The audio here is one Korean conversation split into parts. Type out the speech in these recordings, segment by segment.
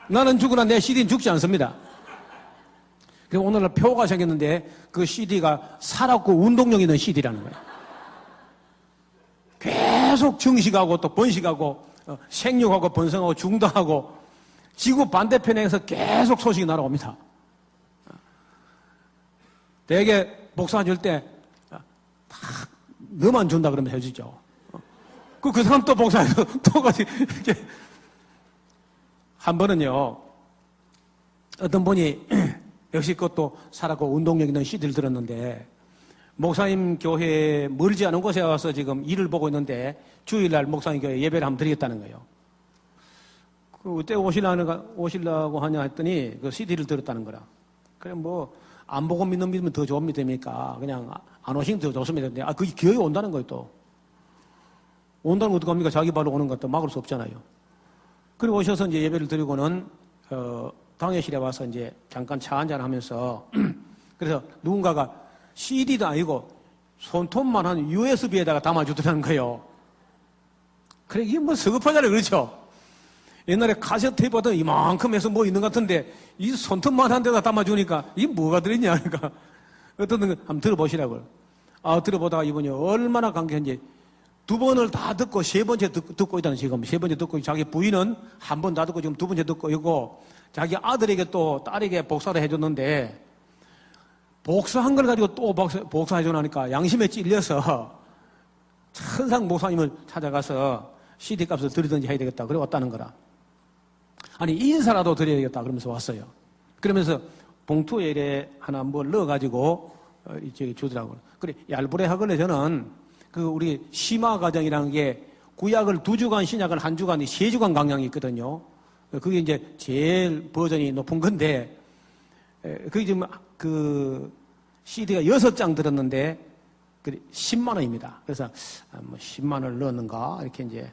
나는 죽으나 내 CD는 죽지 않습니다. 그리고 오늘날 표가 생겼는데 그 CD가 살았고 운동력 있는 CD라는 거예요. 계속 증식하고 또 번식하고 생육하고 번성하고 중도하고 지구 반대편에서 계속 소식이 날아옵니다. 대개 복사 줄 때 너만 준다 그러면 해주죠. 그 사람 또 복사해서 또 같이 이렇게. 한 번은요, 어떤 분이 역시 그것도 살았고 운동력 있는 CD를 들었는데, 목사님 교회에 멀지 않은 곳에 와서 지금 일을 보고 있는데, 주일날 목사님 교회 예배를 한번 드리겠다는 거예요. 그때 오시려고 하냐 했더니, 그 CD를 들었다는 거라. 그래, 안 보고 믿으면 더 좋은 믿음이니까, 그냥 안 오시면 더 좋습니다. 근데, 그게 기어이 온다는 거예요, 또. 온다는 거 어떡합니까? 자기 발로 오는 것도 막을 수 없잖아요. 그리고 오셔서 이제 예배를 드리고는, 당회실에 와서 이제 잠깐 차 한잔 하면서, 그래서 누군가가 CD도 아니고 손톱만 한 USB에다가 담아주더라는 거예요. 그래, 이게 서급하잖아요. 그렇죠? 옛날에 카세트 테이프 하던 이만큼 해서 있는 것 같은데, 이 손톱만 한 데다 담아주니까, 이게 뭐가 들었냐? 그러니까, 어떤 거 한번 들어보시라고요. 들어보다가 이분이 얼마나 감격한지, 두 번을 다 듣고 세 번째 듣고 있다는 지금 세 번째 듣고 자기 부인은 한 번 다 듣고 지금 두 번째 듣고 있고 자기 아들에게 또 딸에게 복사를 해줬는데 복사한 걸 가지고 또 복사해줘 나니까 양심에 찔려서 천상 목사님을 찾아가서 CD 값을 드리든지 해야 되겠다. 그래 왔다는 거라. 아니 인사라도 드려야겠다 그러면서 왔어요. 그러면서 봉투에 이래 하나 넣어가지고 이쪽에 주더라고요. 그래 얄부레 하길래 저는 우리 심화 과정이라는 게 구약을 2주간, 신약을 1주간, 3주간 강량이 있거든요. 그게 이제 제일 버전이 높은 건데, 그게 지금 CD가 6장 들었는데, 10만 원입니다. 그래서, 10만 원을 넣었는가? 이렇게 이제,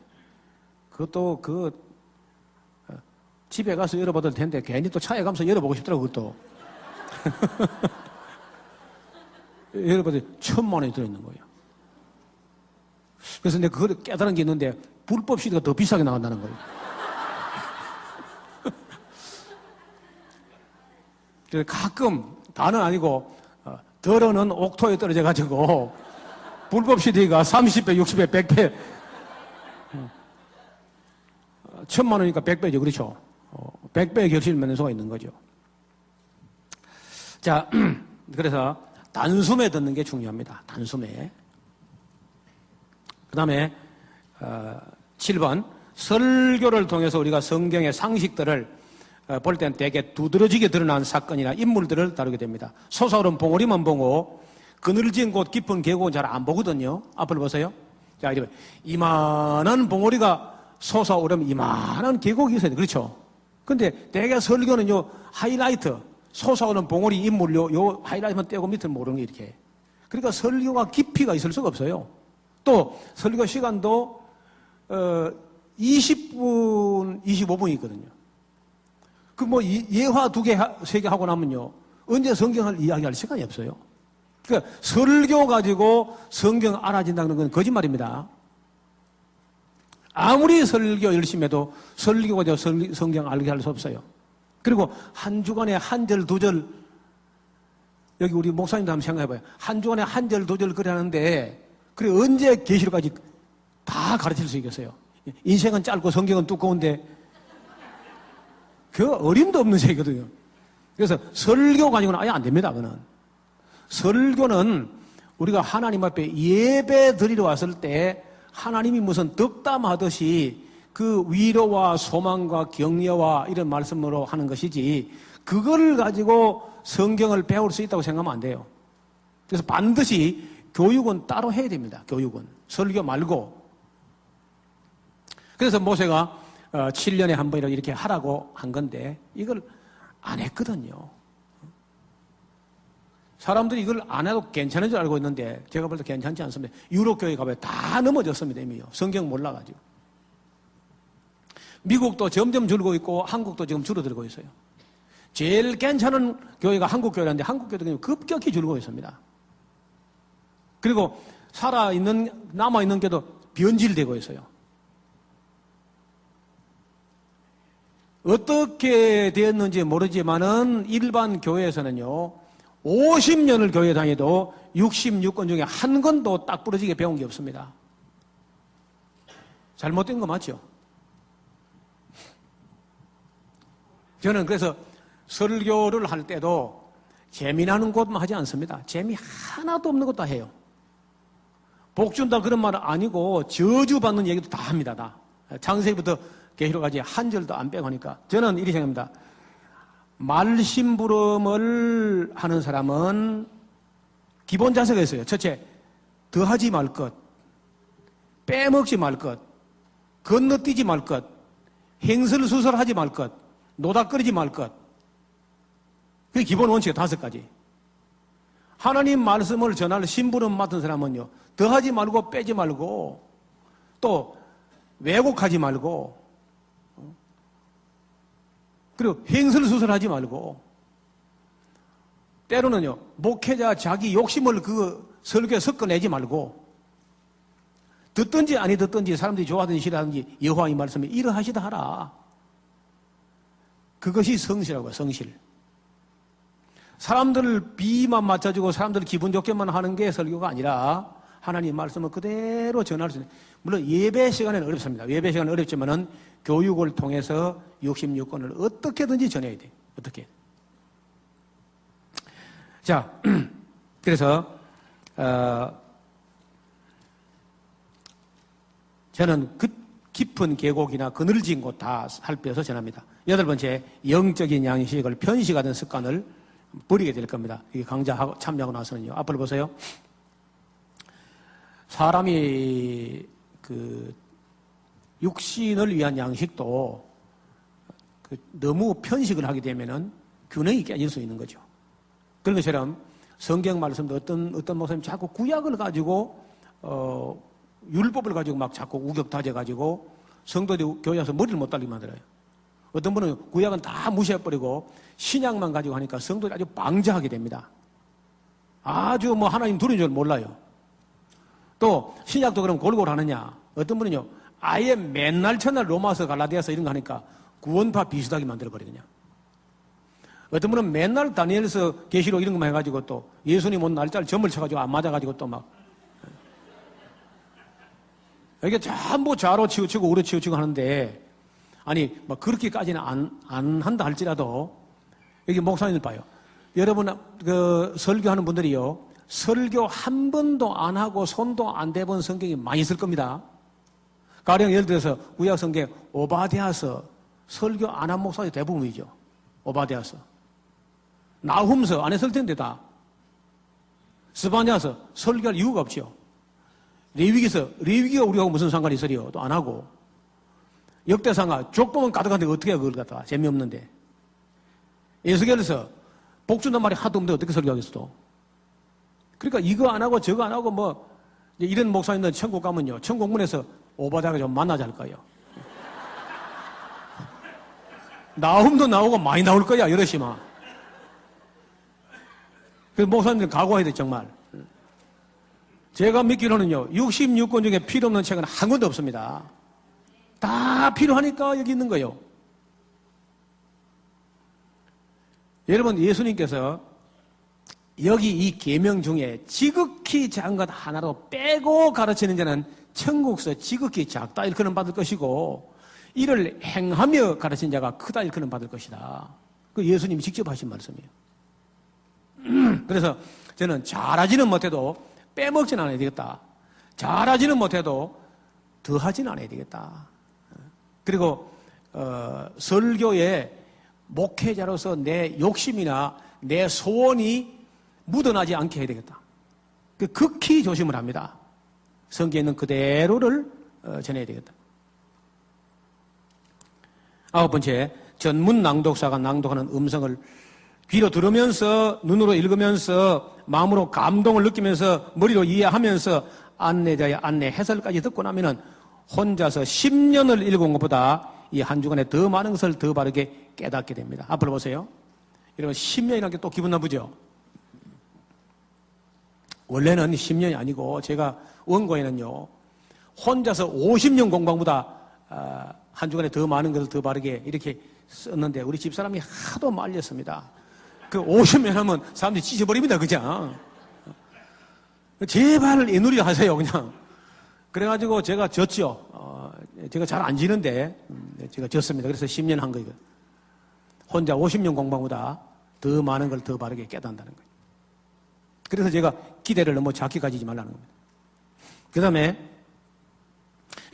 그것도 집에 가서 열어봐도 될 텐데, 괜히 또 차에 가면서 열어보고 싶더라고, 그것도. 열어봐도 1,000만 원이 들어있는 거예요. 그래서 내가 그걸 깨달은 게 있는데 불법 CD가 더 비싸게 나간다는 거예요. 그래서 가끔 다는 아니고 덜어는 옥토에 떨어져가지고 불법 CD가 30배, 60배, 100배 1,000만 원이니까 100배죠. 그렇죠? 100배의 결실을 맺는 수가 있는 거죠. 자, 그래서 단숨에 듣는 게 중요합니다. 단숨에. 그 다음에 7번 설교를 통해서 우리가 성경의 상식들을 볼 때는 되게 두드러지게 드러난 사건이나 인물들을 다루게 됩니다. 솟아오른 봉우리만 보고 그늘진 곳 깊은 계곡은 잘 안 보거든요. 앞을 보세요. 자, 이러면 이만한 봉우리가 솟아오르면 이만한 계곡이 있어야 돼. 그렇죠? 근데 대개 설교는 하이라이트 솟아오른 봉우리 인물 요 하이라이트만 떼고 밑을 모르는 게 이렇게. 그러니까 설교가 깊이가 있을 수가 없어요. 또 설교 시간도 20분, 25분이 있거든요. 예화 2개, 3개 하고 나면요. 언제 성경을 이야기할 시간이 없어요. 그러니까 설교 가지고 성경 알아진다는 건 거짓말입니다. 아무리 설교 열심히 해도 설교 가지고 성경 알게 할 수 없어요. 그리고 한 주간에 한 절, 두 절, 여기 우리 목사님도 한번 생각해봐요. 한 주간에 한 절, 두 절 그래 하는데 그래 언제 계시록까지 다 가르칠 수 있겠어요? 인생은 짧고 성경은 두꺼운데 그 어림도 없는 얘기거든요. 그래서 설교 가지고는 아예 안 됩니다. 그거는 설교는 우리가 하나님 앞에 예배 드리러 왔을 때 하나님이 무슨 덕담하듯이 그 위로와 소망과 격려와 이런 말씀으로 하는 것이지 그걸 가지고 성경을 배울 수 있다고 생각하면 안 돼요. 그래서 반드시 교육은 따로 해야 됩니다. 교육은. 설교 말고. 그래서 모세가 7년에 한 번 이렇게 하라고 한 건데 이걸 안 했거든요. 사람들이 이걸 안 해도 괜찮은 줄 알고 있는데 제가 볼 때 괜찮지 않습니다. 유럽 교회 가면 다 넘어졌습니다. 이미요. 성경 몰라가지고. 미국도 점점 줄고 있고 한국도 지금 줄어들고 있어요. 제일 괜찮은 교회가 한국 교회라는데 한국 교회도 급격히 줄고 있습니다. 그리고 남아있는 게도 변질되고 있어요. 어떻게 되었는지 모르지만은 일반 교회에서는요, 50년을 교회 다녀도 66권 중에 한 권도 딱 부러지게 배운 게 없습니다. 잘못된 거 맞죠? 저는 그래서 설교를 할 때도 재미나는 것만 하지 않습니다. 재미 하나도 없는 것도 해요. 복 준다 그런 말은 아니고 저주받는 얘기도 다 합니다. 다. 창세기부터 계시록까지 한 절도 안 빼고 하니까 저는 이렇게 생각합니다. 말심부름을 하는 사람은 기본 자세가 있어요. 첫째, 더하지 말 것, 빼먹지 말 것, 건너뛰지 말 것, 행설수설하지 말 것, 노닥거리지 말 것. 그게 기본 원칙이 5가지. 하나님 말씀을 전할 심부름 맡은 사람은요, 더하지 말고 빼지 말고 또 왜곡하지 말고 그리고 행설수설하지 말고 때로는요, 목회자 자기 욕심을 그 설교에 섞어내지 말고 듣든지 아니 듣든지 사람들이 좋아하든지 싫어하든지 여호와의 말씀에 이러하시다 하라. 그것이 성실하고요, 성실. 사람들 비만 맞춰주고 사람들 기분 좋게만 하는 게 설교가 아니라 하나님 말씀을 그대로 전할 수 있는. 물론 예배 시간에는 어렵습니다. 예배 시간은 어렵지만은 교육을 통해서 66권을 어떻게든지 전해야 돼. 어떻게? 자, 그래서 저는 그 깊은 계곡이나 그늘진 곳 다 살펴서 전합니다. 8번째, 영적인 양식을 편식하는 습관을 버리게 될 겁니다. 이게 강좌하고 참여하고 나서는요. 앞으로 보세요. 사람이 그 육신을 위한 양식도 너무 편식을 하게 되면은 균형이 깨질 수 있는 거죠. 그런 것처럼 성경 말씀도 어떤 목사님 자꾸 구약을 가지고 율법을 가지고 막 자꾸 우격다져 가지고 성도들이 교회 와서 머리를 못 달리게 만들어요. 어떤 분은 구약은 다 무시해버리고 신약만 가지고 하니까 성도들이 아주 방자하게 됩니다. 아주 뭐 하나님 둘인 줄 몰라요. 또 신약도 그럼 골고루 하느냐? 어떤 분은요, 아예 맨날 첫날 로마서 갈라디아서 이런 거 하니까 구원파 비슷하게 만들어버리거든요. 어떤 분은 맨날 다니엘서 계시록 이런 것만 해가지고 또 예수님 온 날짜를 점을 쳐가지고 안 맞아가지고 또 막 이게 전부 좌로 치우치고 우로 치우치고 하는데, 아니 뭐 그렇게까지는 안 한다 할지라도 여기 목사님들 봐요. 여러분 그 설교하는 분들이요, 설교 한 번도 안 하고 손도 안 대본 성경이 많이 있을 겁니다. 가령 예를 들어서 구약 성경 오바댜서 설교 안 한 목사들이 대부분이죠. 오바댜서, 나훔서 안 했을 텐데 다. 스바냐서 설교할 이유가 없죠. 레위기가 우리하고 무슨 상관이 있으리요? 또 안 하고. 역대상하 족보면 가득한데 어떻게 해 그걸 갖다가 재미없는데. 에스겔서 복 준단 말이 하도 없는데 어떻게 설교하겠어 또. 그러니까 이거 안 하고 저거 안 하고 뭐 이런 목사님들 천국 가면요, 천국문에서 오바댜가 좀 만나자 할 거예요. 나훔도 나오고 많이 나올 거야 여럿이만. 그래서 목사님들 각오해야 돼 정말. 제가 믿기로는요, 66권 중에 필요 없는 책은 한 권도 없습니다. 다 필요하니까 여기 있는 거예요. 여러분, 예수님께서 여기 이 계명 중에 지극히 작은 것 하나로 빼고 가르치는 자는 천국서 지극히 작다 일컬음 받을 것이고, 이를 행하며 가르친 자가 크다 일컬음 받을 것이다. 그 예수님이 직접 하신 말씀이에요. 그래서 저는 잘하지는 못해도 빼먹지는 않아야 되겠다. 잘하지는 못해도 더하지는 않아야 되겠다. 그리고 설교에 목회자로서 내 욕심이나 내 소원이 묻어나지 않게 해야 되겠다. 극히 조심을 합니다. 성경에 있는 그대로를 전해야 되겠다. 9번째, 전문 낭독사가 낭독하는 음성을 귀로 들으면서 눈으로 읽으면서 마음으로 감동을 느끼면서 머리로 이해하면서 안내자의 안내 해설까지 듣고 나면은 혼자서 10년을 읽은 것보다 이 한 주간에 더 많은 것을 더 바르게 깨닫게 됩니다. 앞으로 보세요. 여러분 10년이라는 게 또 기분 나쁘죠? 원래는 10년이 아니고 제가 원고에는요, 혼자서 50년 공부보다 한 주간에 더 많은 것을 더 바르게 이렇게 썼는데 우리 집사람이 하도 말렸습니다. 그 50년 하면 사람들이 찢어버립니다, 그냥. 제발 애누리 하세요, 그냥. 그래가지고 제가 졌죠. 제가 잘 안 지는데, 제가 졌습니다. 그래서 10년 한 거예요. 혼자 50년 공부보다 더 많은 걸 더 바르게 깨닫는다는 거예요. 그래서 제가 기대를 너무 작게 가지지 말라는 겁니다. 그 다음에,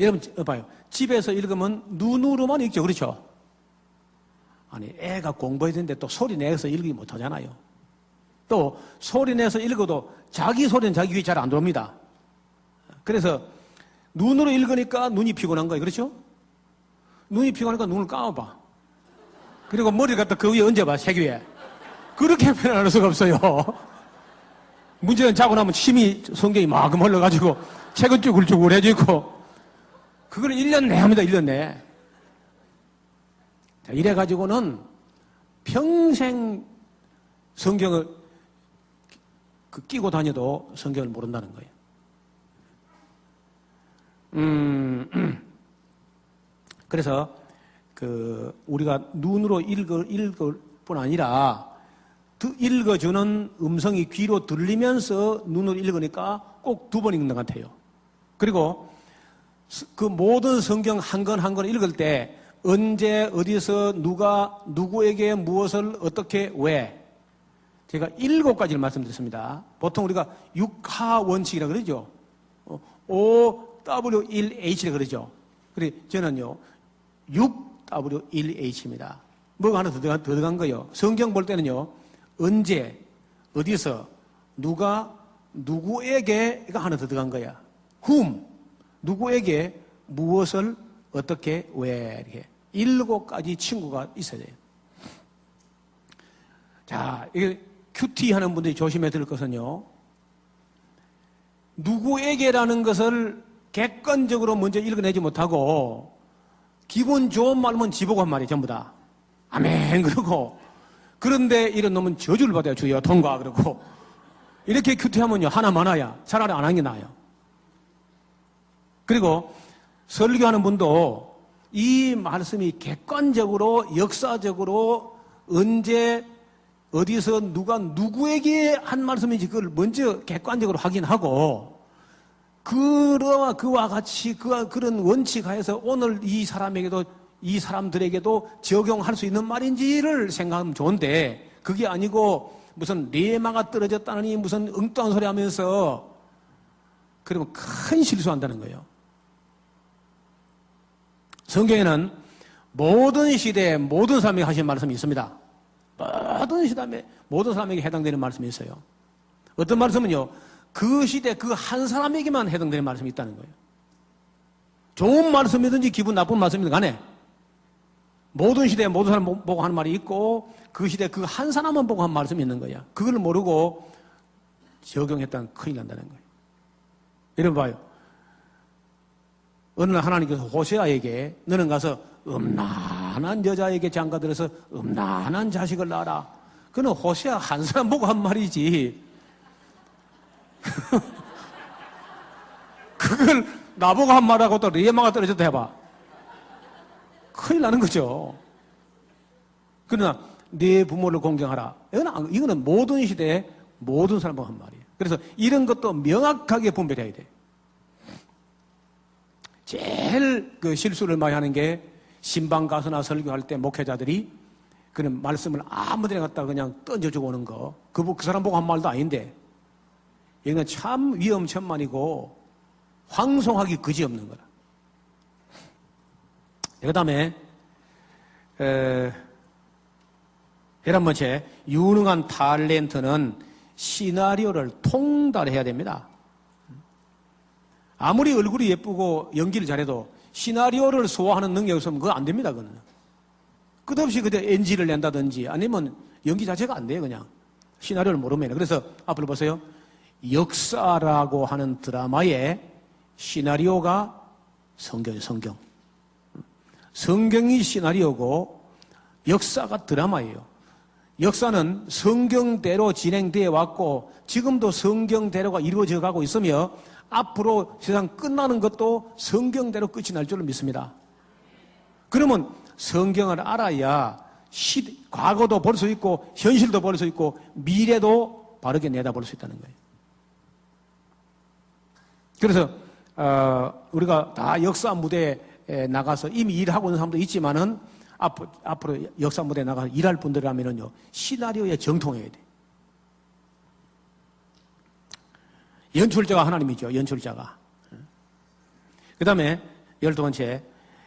여러분, 봐요. 집에서 읽으면 눈으로만 읽죠. 그렇죠? 아니, 애가 공부해야 되는데 또 소리 내서 읽기 못 하잖아요. 또 소리 내서 읽어도 자기 소리는 자기 귀에 잘 안 들어옵니다. 그래서 눈으로 읽으니까 눈이 피곤한 거예요. 그렇죠? 눈이 피곤하니까 눈을 감아봐. 그리고 머리를 갖다 그 위에 얹어봐, 책 위에. 그렇게 표현할 수가 없어요. 문제는 자고 나면 침이 성경이 막 흘러가지고 책은 쭈글쭈글해지고 그걸 1년 내 합니다. 1년 내. 자, 이래가지고는 평생 성경을 끼고 다녀도 성경을 모른다는 거예요. 그래서 우리가 눈으로 읽을 뿐 아니라 읽어주는 음성이 귀로 들리면서 눈으로 읽으니까 꼭 2번 읽는 것 같아요. 그리고 그 모든 성경 한 권 한 권 읽을 때 언제 어디서 누가 누구에게 무엇을 어떻게 왜 제가 7가지를 말씀드렸습니다. 보통 우리가 6하 원칙이라 그러죠. OW1H라 그러죠. 그래 저는요 6W1H입니다. 뭐가 하나 더 들어간 거예요. 성경 볼 때는요 언제 어디서 누가 누구에게가 하나 더 들어간 거야. whom 누구에게 무엇을 어떻게 왜 이렇게 7가지 친구가 있어야 돼요. 자, 이게 큐티 하는 분들이 조심해야 될 것은요. 누구에게라는 것을 객관적으로 먼저 읽어내지 못하고 기분 좋은 말만 지보고 한 말이에요. 전부 다. 아멘 그러고 그런데 이런 놈은 저주를 받아요. 주여 통과 그러고 이렇게 큐티하면요. 하나 많아야 차라리 안 하는 게 나아요. 그리고 설교하는 분도 이 말씀이 객관적으로 역사적으로 언제 어디서 누가 누구에게 한 말씀인지 그걸 먼저 객관적으로 확인하고 그와 같이 그런 원칙 하에서 오늘 이 사람에게도 이 사람들에게도 적용할 수 있는 말인지를 생각하면 좋은데 그게 아니고 무슨 레마가 떨어졌다느니 무슨 엉뚱한 소리 하면서 그러면 큰 실수한다는 거예요. 성경에는 모든 시대에 모든 사람에게 하신 말씀이 있습니다. 모든 시대에 모든 사람에게 해당되는 말씀이 있어요. 어떤 말씀은요, 그 시대 그 한 사람에게만 해당되는 말씀이 있다는 거예요. 좋은 말씀이든지 기분 나쁜 말씀이든 간에 모든 시대에 모든 사람 보고 하는 말이 있고 그 시대 그 한 사람만 보고 한 말씀이 있는 거야. 그걸 모르고 적용했다면 큰일 난다는 거예요. 여러분 봐요. 어느 날 하나님께서 호세아에게 너는 가서 음란한 여자에게 장가들어서 음란한 자식을 낳아라. 그는 호세아 한 사람 보고 한 말이지. 그걸 나보고 한 말하고 또 레마가 떨어졌다 해봐. 큰일 나는 거죠. 그러나 네 부모를 공경하라. 이거는 모든 시대에 모든 사람 보고 한 말이에요. 그래서 이런 것도 명확하게 분별해야 돼. 제일 그 실수를 많이 하는 게 신방 가서나 설교할 때 목회자들이 그런 말씀을 아무데나 갖다 그냥 던져주고 오는 거. 그 사람 보고 한 말도 아닌데 이건 참 위험천만이고 황송하기 그지없는 거라. 그 다음에 11번째 유능한 탤런트는 시나리오를 통달해야 됩니다. 아무리 얼굴이 예쁘고 연기를 잘해도 시나리오를 소화하는 능력이 없으면 그거 안 됩니다. 그거는 끝없이 그때 NG를 낸다든지 아니면 연기 자체가 안 돼요. 그냥 시나리오를 모르면. 그래서 앞으로 보세요. 역사라고 하는 드라마의 시나리오가 성경이에요. 성경. 성경이 시나리오고 역사가 드라마예요. 역사는 성경대로 진행되어 왔고 지금도 성경대로가 이루어져 가고 있으며 앞으로 세상 끝나는 것도 성경대로 끝이 날 줄로 믿습니다. 그러면 성경을 알아야 과거도 볼 수 있고 현실도 볼 수 있고 미래도 바르게 내다볼 수 있다는 거예요. 그래서 우리가 다 역사 무대에 나가서 이미 일하고 있는 사람도 있지만은 앞으로 역사 무대에 나가서 일할 분들이라면은요, 시나리오에 정통해야 돼. 연출자가 하나님이죠. 연출자가. 그 다음에 12번째,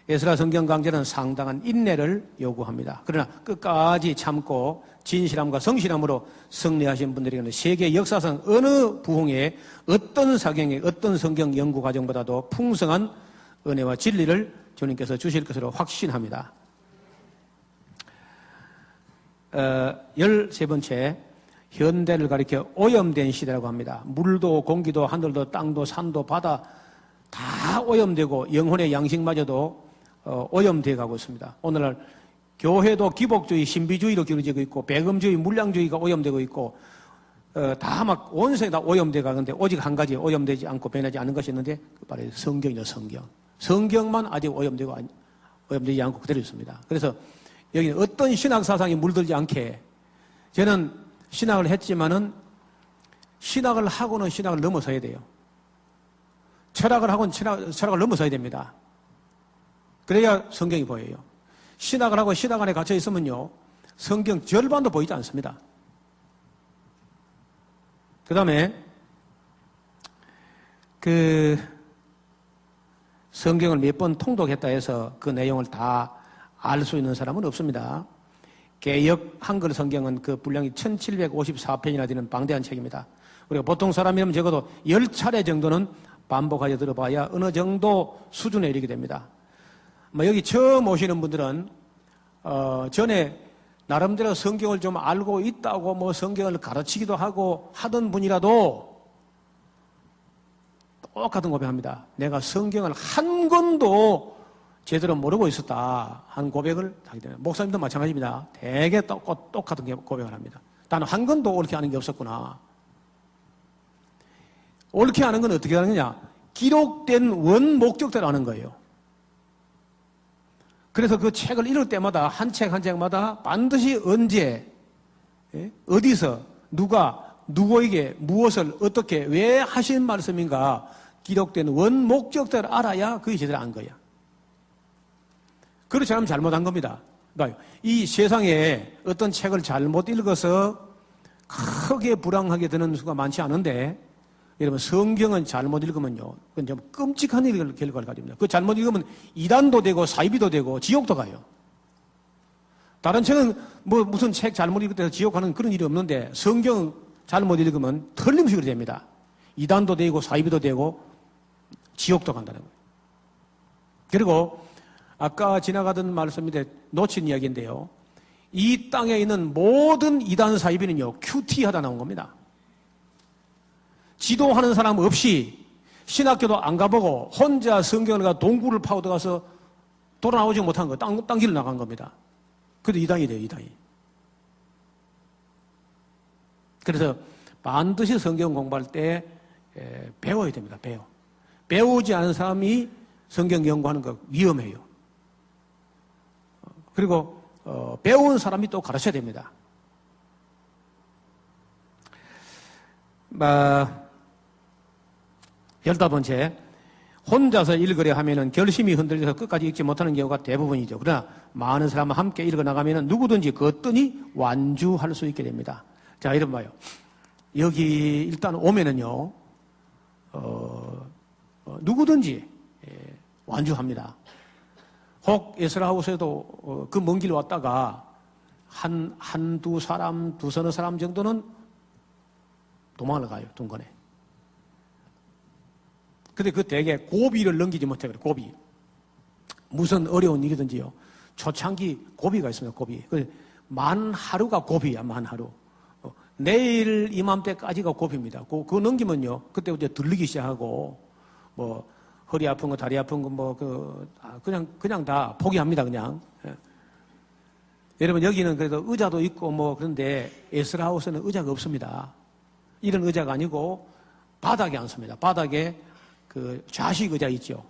에스라 성경 강제는 상당한 인내를 요구합니다. 그러나 끝까지 참고 진실함과 성실함으로 승리하신 분들에게는 세계 역사상 어느 부흥에 어떤 사경에 어떤 성경 연구 과정보다도 풍성한 은혜와 진리를 주님께서 주실 것으로 확신합니다. 13번째, 현대를 가리켜 오염된 시대라고 합니다. 물도 공기도 하늘도 땅도 산도 바다 다 오염되고 영혼의 양식마저도 오염되어 가고 있습니다. 오늘날 교회도 기복주의, 신비주의로 기울어지고 있고 배금주의, 물량주의가 오염되고 있고 다 막 온생이 다 오염되어 가는데 오직 한 가지 오염되지 않고 변하지 않는 것이 있는데 바로 성경이죠. 성경만 아직 오염되지 않고 그대로 있습니다. 그래서 여기는 어떤 신학 사상이 물들지 않게, 저는 신학을 했지만은 신학을 하고는 신학을 넘어서야 돼요. 철학을 하고는 철학을 넘어서야 됩니다. 그래야 성경이 보여요. 신학을 하고 신학 안에 갇혀 있으면요, 성경 절반도 보이지 않습니다. 그 다음에 성경을 몇 번 통독했다 해서 그 내용을 다 알 수 있는 사람은 없습니다. 개역 한글 성경은 그 분량이 1754편이나 되는 방대한 책입니다. 우리가 보통 사람이라면 적어도 10차례 정도는 반복하여 들어봐야 어느 정도 수준에 이르게 됩니다. 여기 처음 오시는 분들은 전에 나름대로 성경을 좀 알고 있다고 성경을 가르치기도 하고 하던 분이라도 똑같은 고백합니다. 내가 성경을 한 권도 제대로 모르고 있었다 하는 고백을 하게 됩니다. 목사님도 마찬가지입니다. 되게 똑같은 고백을 합니다. 나는 한 권도 옳게 아는 게 없었구나. 옳게 아는 건 어떻게 하는 거냐? 기록된 원 목적대로 아는 거예요. 그래서 그 책을 읽을 때마다 한 책 한 책마다 반드시 언제, 어디서, 누가, 누구에게 무엇을 어떻게 왜 하신 말씀인가 기록된 원 목적대로 알아야 그게 제대로 안 거야. 그렇지 않으면 잘못한 겁니다. 그러니까 이 세상에 어떤 책을 잘못 읽어서 크게 불황하게 되는 수가 많지 않은데, 여러분 성경은 잘못 읽으면요, 그건 좀 끔찍한 결과를 가집니다. 그 잘못 읽으면 이단도 되고 사이비도 되고 지옥도 가요. 다른 책은 무슨 책 잘못 읽을 때 지옥 가는 그런 일이 없는데 성경 잘못 읽으면 틀림없이 그렇게 됩니다. 이단도 되고 사이비도 되고 지옥도 간다는 거예요. 그리고 아까 지나가던 말씀인데 놓친 이야기인데요, 이 땅에 있는 모든 이단 사이비는요 큐티하다 나온 겁니다. 지도하는 사람 없이 신학교도 안 가보고 혼자 성경을 가 동굴을 파고 들어가서 돌아 나오지 못한 거, 땅 길을 나간 겁니다. 그래도 이단이 돼요, 이단이. 그래서 반드시 성경 공부할 때 배워야 됩니다. 배우지 않은 사람이 성경 연구하는 거 위험해요. 그리고 배운 사람이 또 가르쳐야 됩니다. 15번째, 혼자서 읽으려 하면은 결심이 흔들려서 끝까지 읽지 못하는 경우가 대부분이죠. 그러나 많은 사람과 함께 읽어나가면은 누구든지 거뜬히 완주할 수 있게 됩니다. 자, 이런 봐요. 여기 일단 오면은요, 누구든지 완주합니다. 혹 에스라하우스에도 그 먼 길 왔다가 한두 사람, 두서너 사람 정도는 도망을 가요, 둥건에. 근데 그 대개 고비를 넘기지 못해, 그래, 고비. 무슨 어려운 일이든지요, 초창기 고비가 있습니다, 고비. 만 하루가 고비야, 만 하루. 내일 이맘때까지가 고비입니다. 그거 넘기면요, 그때부터 들리기 시작하고, 허리 아픈 거, 다리 아픈 거, 그냥 다 포기합니다, 그냥. 예. 여러분, 여기는 그래도 의자도 있고 그런데 에스라하우스는 의자가 없습니다. 이런 의자가 아니고 바닥에 앉습니다. 바닥에 좌식 의자 있죠.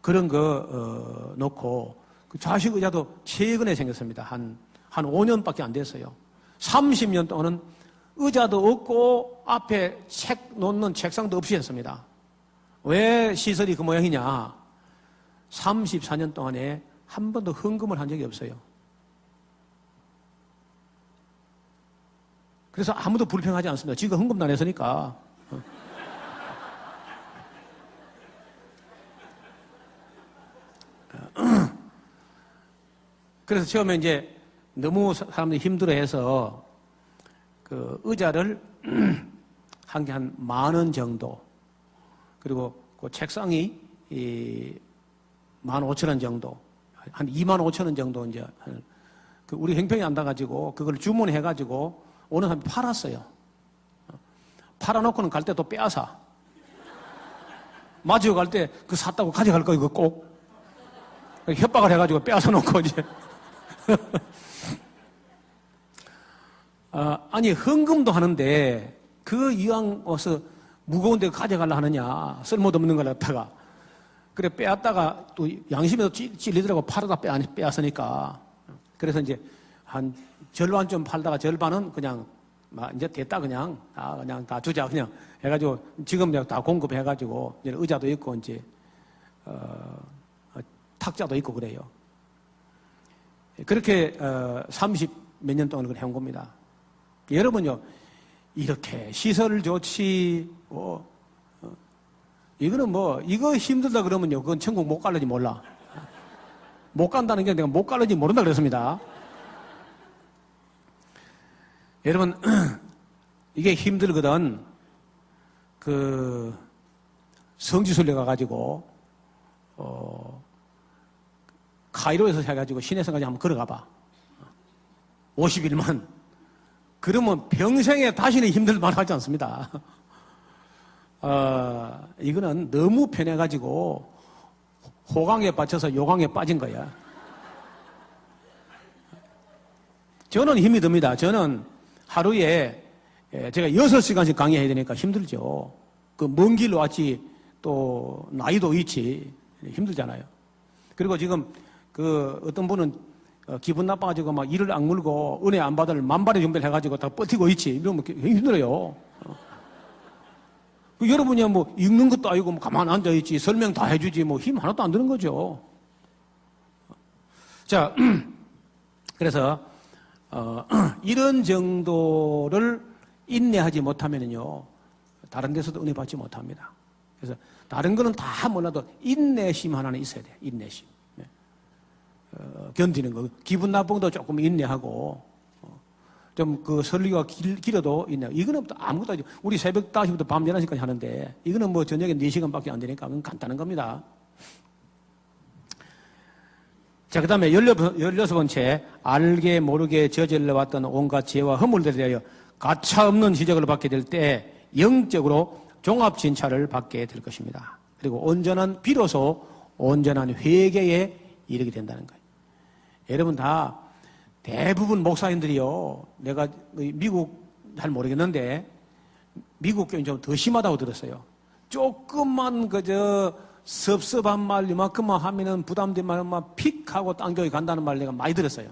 그런 거 놓고 그 좌식 의자도 최근에 생겼습니다. 한 5년밖에 안 됐어요. 30년 동안은 의자도 없고 앞에 책 놓는 책상도 없이 했습니다. 왜 시설이 그 모양이냐? 34년 동안에 한 번도 헌금을 한 적이 없어요. 그래서 아무도 불평하지 않습니다. 지가 헌금도 안 했으니까. 그래서 처음에 이제 너무 사람들이 힘들어해서 그 의자를 한 개 한 10,000원 정도, 그리고 그 책상이 15,000원 정도, 한 25,000원 정도 이제 그 우리 형편이 안 나가지고 그걸 주문해가지고 오는 사람이 팔았어요. 팔아놓고는 갈 때 또 빼앗아. 마지막 갈 때 그 샀다고 가져갈 거 이거 꼭 협박을 해가지고 빼앗아 놓고 이제. 아니 헌금도 하는데 그 이왕 와서 무거운 데 가져가려 하느냐, 쓸모도 없는 걸 갖다가. 그래 빼앗다가 또 양심에도 찔리더라고. 팔아다 빼앗으니까. 그래서 이제 한 절반 좀 팔다가 절반은 그냥 이제 됐다 그냥 다 주자 그냥 해가지고 지금 다 공급해가지고 이제 의자도 있고 이제 탁자도 있고 그래요. 그렇게 30 몇 년 동안 그걸 해온 겁니다. 여러분요, 이렇게 시설 좋지, 이거는 이거 힘들다 그러면요, 그건 천국 못 갈는지 몰라. 못 간다는 게 내가 못 갈는지 모른다 그랬습니다. 여러분, 이게 힘들거든. 그 성지순례 가가지고 카이로에서 해가지고 시내성까지 한번 걸어가봐. 51만. 그러면 평생에 다시는 힘들 만 하지 않습니다. 이거는 너무 편해가지고 호강에 빠져서 요강에 빠진 거야. 저는 힘이 듭니다. 저는 하루에 제가 6시간씩 강의해야 되니까 힘들죠. 그 먼 길로 왔지 또 나이도 있지. 힘들잖아요. 그리고 지금 그 어떤 분은 기분 나빠가지고 막 이를 악물고 은혜 안 받을 만발의 준비를 해가지고 다 버티고 있지. 이러면 힘들어요. 여러분이 뭐 읽는 것도 아니고 뭐 가만 앉아있지. 설명 다 해주지. 뭐 힘 하나도 안 드는 거죠. 자, 그래서, 이런 정도를 인내하지 못하면요. 다른 데서도 은혜 받지 못합니다. 그래서 다른 거는 다 몰라도 인내심 하나는 있어야 돼. 인내심. 견디는 거. 기분 나쁜 것도 조금 인내하고, 좀 그 설리가 길어도 인내. 이거는 아무것도 아니죠. 우리 새벽 5시부터 밤 11시까지 하는데, 이거는 뭐 저녁에 4시간밖에 안 되니까 그건 간단한 겁니다. 자, 그 다음에 16번째, 알게 모르게 저질러 왔던 온갖 죄와 허물들에 대하여 가차없는 지적을 받게 될 때, 영적으로 종합진찰을 받게 될 것입니다. 그리고 비로소 온전한 회개에 이르게 된다는 거예요. 여러분 다 대부분 목사님들이요. 내가 미국 잘 모르겠는데 미국 교회는 좀 더 심하다고 들었어요. 조금만 그저 섭섭한 말 이만큼만 하면은 부담된 말만 픽 하고 딴 교회 간다는 말 내가 많이 들었어요.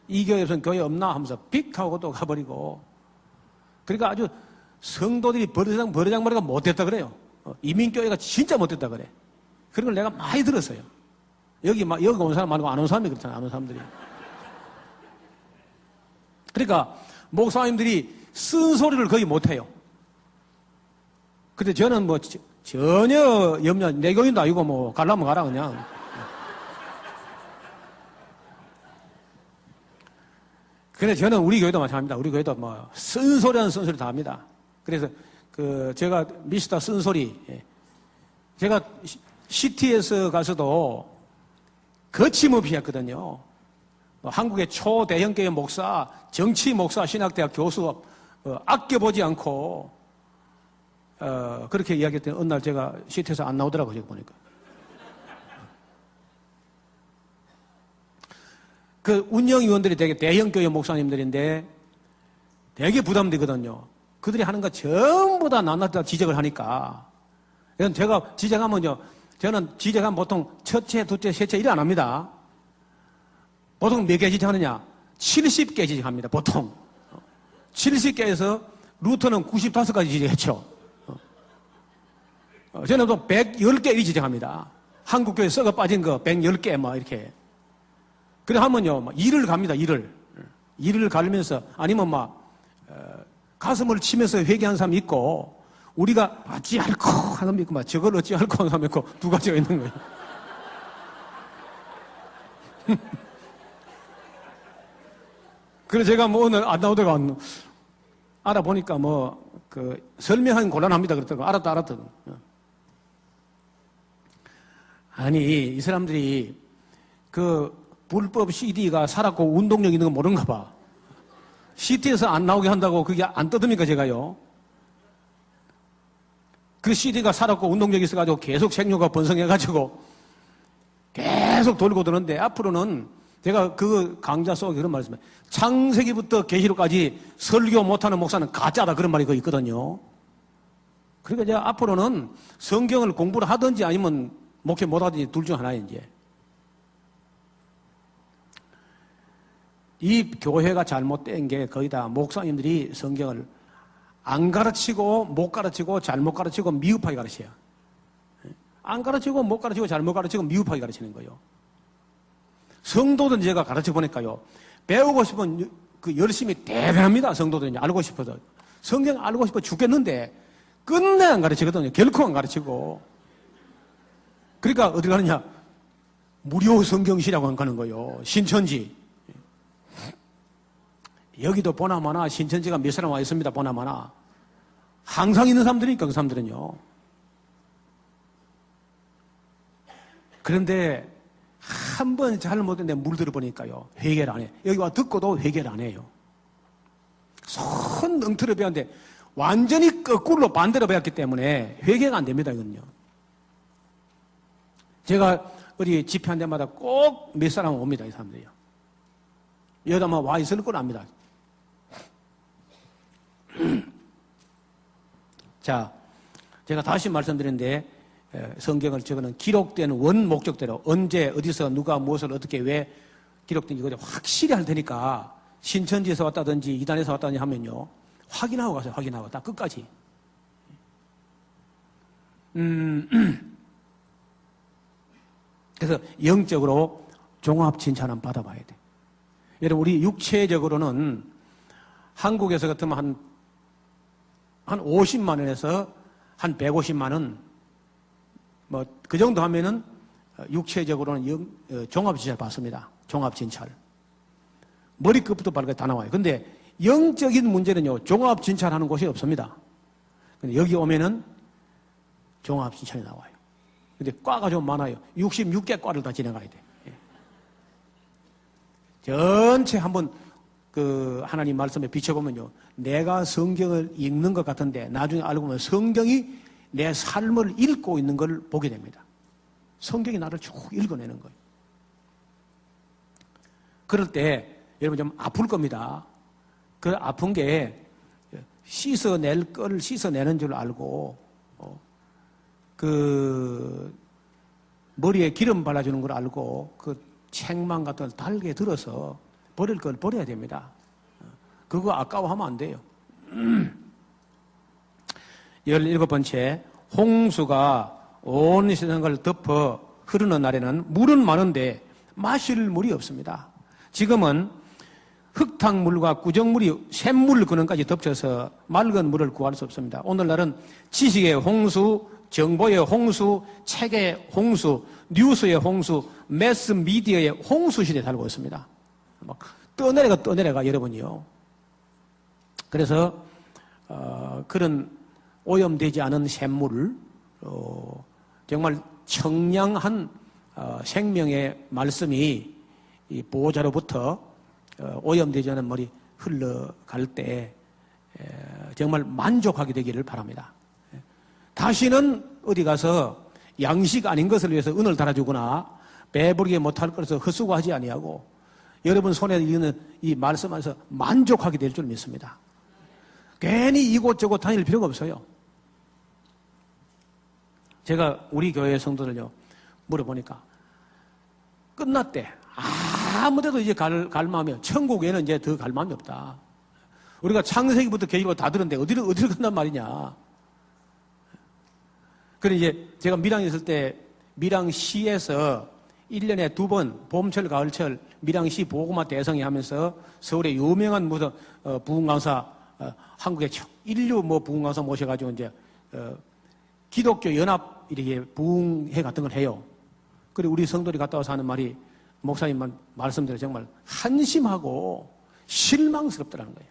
이 교회에서는 교회 없나 하면서 픽 하고 또 가버리고. 그러니까 아주 성도들이 버르장머리가 못됐다 그래요. 이민교회가 진짜 못됐다 그래. 그런 걸 내가 많이 들었어요. 여기 온 사람 말고 안 온 사람이 그렇잖아요. 안 온 사람들이. 그러니까 목사님들이 쓴소리를 거의 못해요. 근데 저는 뭐 전혀 내 교인도 아니고 뭐 가려면 가라 그냥. 근데 저는 우리 교회도 마찬가지입니다. 우리 교회도 뭐 쓴소리하는 쓴소리 다 합니다. 그래서 제가 미스터 쓴소리, 제가 CT에서 가서도 거침없이 했거든요. 한국의 초대형 교회 목사, 정치 목사, 신학대학 교수 아껴보지 않고 그렇게 이야기했더니 어느 날 제가 CT에서 안 나오더라고요. 제가 보니까. 그 운영위원들이 되게 대형 교회 목사님들인데 되게 부담되거든요. 그들이 하는 거 전부 다 낱낱이 지적을 하니까. 제가 지적하면요, 저는 지적하면 보통 첫째, 둘째, 셋째 이래 안 합니다. 보통 몇 개 지적하느냐? 70개 지적합니다. 보통. 70개에서 루터는 95가지 지적했죠. 저는 또 110개 지적합니다. 한국교회 썩어 빠진 거 110개 막 이렇게. 그래 하면요, 일을 갑니다, 일을. 일을 가르면서 아니면 가슴을 치면서 회개한 사람이 있고, 우리가 어찌할꼬 하는 사람이 있고, 저걸 어찌할꼬 하는 사람이 있고, 두 가지가 있는 거예요. 그래서 제가 오늘 안 나오다가 알아보니까 설명하기 곤란합니다. 그랬더니 알았더니. 아니, 이 사람들이 불법 CD가 살았고 운동력 있는 거 모르는가 봐. CD에서 안 나오게 한다고 그게 안 뜯습니까, 제가요? 그 CD가 살았고 운동력이 있어가지고 계속 생료가 번성해가지고 계속 돌고 도는데 앞으로는 제가 그 강좌 속에 그런 말을 했습니다. 창세기부터 계시록까지 설교 못하는 목사는 가짜다 그런 말이 거기 있거든요. 그러니까 제가 앞으로는 성경을 공부를 하든지 아니면 목회 못하든지 둘 중 하나예요, 이제. 이 교회가 잘못된 게 거의 다 목사님들이 성경을 안 가르치고 못 가르치고 잘못 가르치고 미흡하게 가르쳐요. 안 가르치고 못 가르치고 잘못 가르치고 미흡하게 가르치는 거예요. 성도들 제가 가르쳐 보니까요, 배우고 싶은 열심히 대단합니다. 성도들이 알고 싶어서. 성경 알고 싶어 죽겠는데 끝내 안 가르치거든요. 결코 안 가르치고. 그러니까 어디 가느냐? 무료 성경시라고 가는 거예요. 신천지. 여기도 보나마나 신천지가 몇 사람 와 있습니다. 보나마나. 항상 있는 사람들이니까 그 사람들은요. 그런데 한 번 잘못했는데 물들어 보니까요, 회개를 안 해. 여기 와 듣고도 회개를 안 해요. 손 엉터리 배웠는데 완전히 거꾸로 반대로 배웠기 때문에 회개가 안 됩니다. 이건요. 제가 어디 집회한 데마다 꼭 몇 사람 옵니다. 이 사람들이요. 여기다 와 있을 걸 압니다. 자, 제가 다시 말씀드리는데 성경을 저거는 기록된 원 목적대로 언제 어디서 누가 무엇을 어떻게 왜 기록된지 이거 확실히 할 테니까 신천지에서 왔다든지 이단에서 왔다든지 하면요 확인하고 가세요. 확인하고 다 끝까지. 그래서 영적으로 종합 진찰은 받아봐야 돼. 여러분 우리 육체적으로는 한국에서 같으면 한 50만 원에서 한 150만 원 그 정도 하면은 육체적으로는 종합진찰 받습니다. 종합진찰. 머리끝부터 발끝 다 나와요. 근데 영적인 문제는요, 종합진찰 하는 곳이 없습니다. 근데 여기 오면은 종합진찰이 나와요. 근데 과가 좀 많아요. 66개 과를 다 지나가야 돼. 예. 전체 한번 하나님 말씀에 비춰보면요, 내가 성경을 읽는 것 같은데 나중에 알고 보면 성경이 내 삶을 읽고 있는 걸 보게 됩니다. 성경이 나를 쭉 읽어내는 거예요. 그럴 때 여러분 좀 아플 겁니다. 그 아픈 게 씻어낼 걸 씻어내는 줄 알고 머리에 기름 발라주는 걸 알고 책망 같은 걸 달게 들어서 버릴 걸 버려야 됩니다. 그거 아까워하면 안 돼요. 17번째, 홍수가 온 세상을 덮어 흐르는 날에는 물은 많은데 마실 물이 없습니다. 지금은 흙탕물과 구정물이 샘물 근원까지 덮쳐서 맑은 물을 구할 수 없습니다. 오늘날은 지식의 홍수, 정보의 홍수, 책의 홍수, 뉴스의 홍수, 매스미디어의 홍수 시대에 살고 있습니다. 막 떠내려가 여러분이요. 그래서 그런 오염되지 않은 샘물을 정말 청량한 생명의 말씀이 이 보호자로부터 오염되지 않은 물이 흘러갈 때 정말 만족하게 되기를 바랍니다. 다시는 어디 가서 양식 아닌 것을 위해서 은을 달아주거나 배부르게 못할 것을 헛수고하지 아니하고 여러분 손에 있는 이 말씀 안에서 만족하게 될 줄 믿습니다. 괜히 이곳저곳 다닐 필요가 없어요. 제가 우리 교회 성도들요 물어보니까 끝났대. 아무데도 이제 갈 마음이 없어. 천국에는 이제 더 갈 마음이 없다. 우리가 창세기부터 계시록 다 들었는데 어디를 간단 말이냐. 그래 이제 제가 밀양에 있을 때 밀양시에서 1년에 2번 봄철 가을철 밀양시 보고마 대성회 하면서 서울의 유명한 무슨 부흥 강사 한국의 인류 부흥 강사 모셔가지고 이제 기독교 연합 이렇게 부흥회 같은 걸 해요. 그리고 우리 성도들이 갔다 와서 하는 말이 목사님만 말씀대로 정말 한심하고 실망스럽더라는 거예요.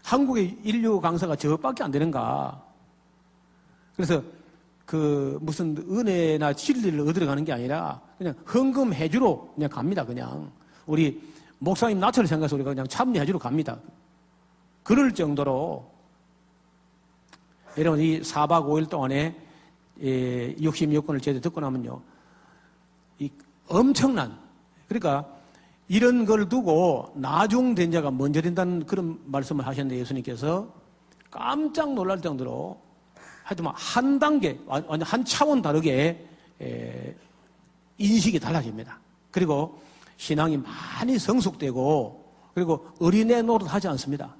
한국의 인류 강사가 저밖에 안 되는가. 그래서 무슨 은혜나 진리를 얻으러 가는 게 아니라 그냥 헌금해주러 그냥 갑니다. 그냥 우리 목사님 나처를 생각해서 우리가 그냥 참여해주러 갑니다. 그럴 정도로 여러분 이 4박 5일 동안에 66권을 제대로 듣고 나면요 이 엄청난 그러니까 이런 걸 두고 나중된 자가 먼저 된다는 그런 말씀을 하셨는데 예수님께서 깜짝 놀랄 정도로 하여튼 한 단계, 완전 한 차원 다르게 인식이 달라집니다. 그리고 신앙이 많이 성숙되고 그리고 어린애 노릇 하지 않습니다.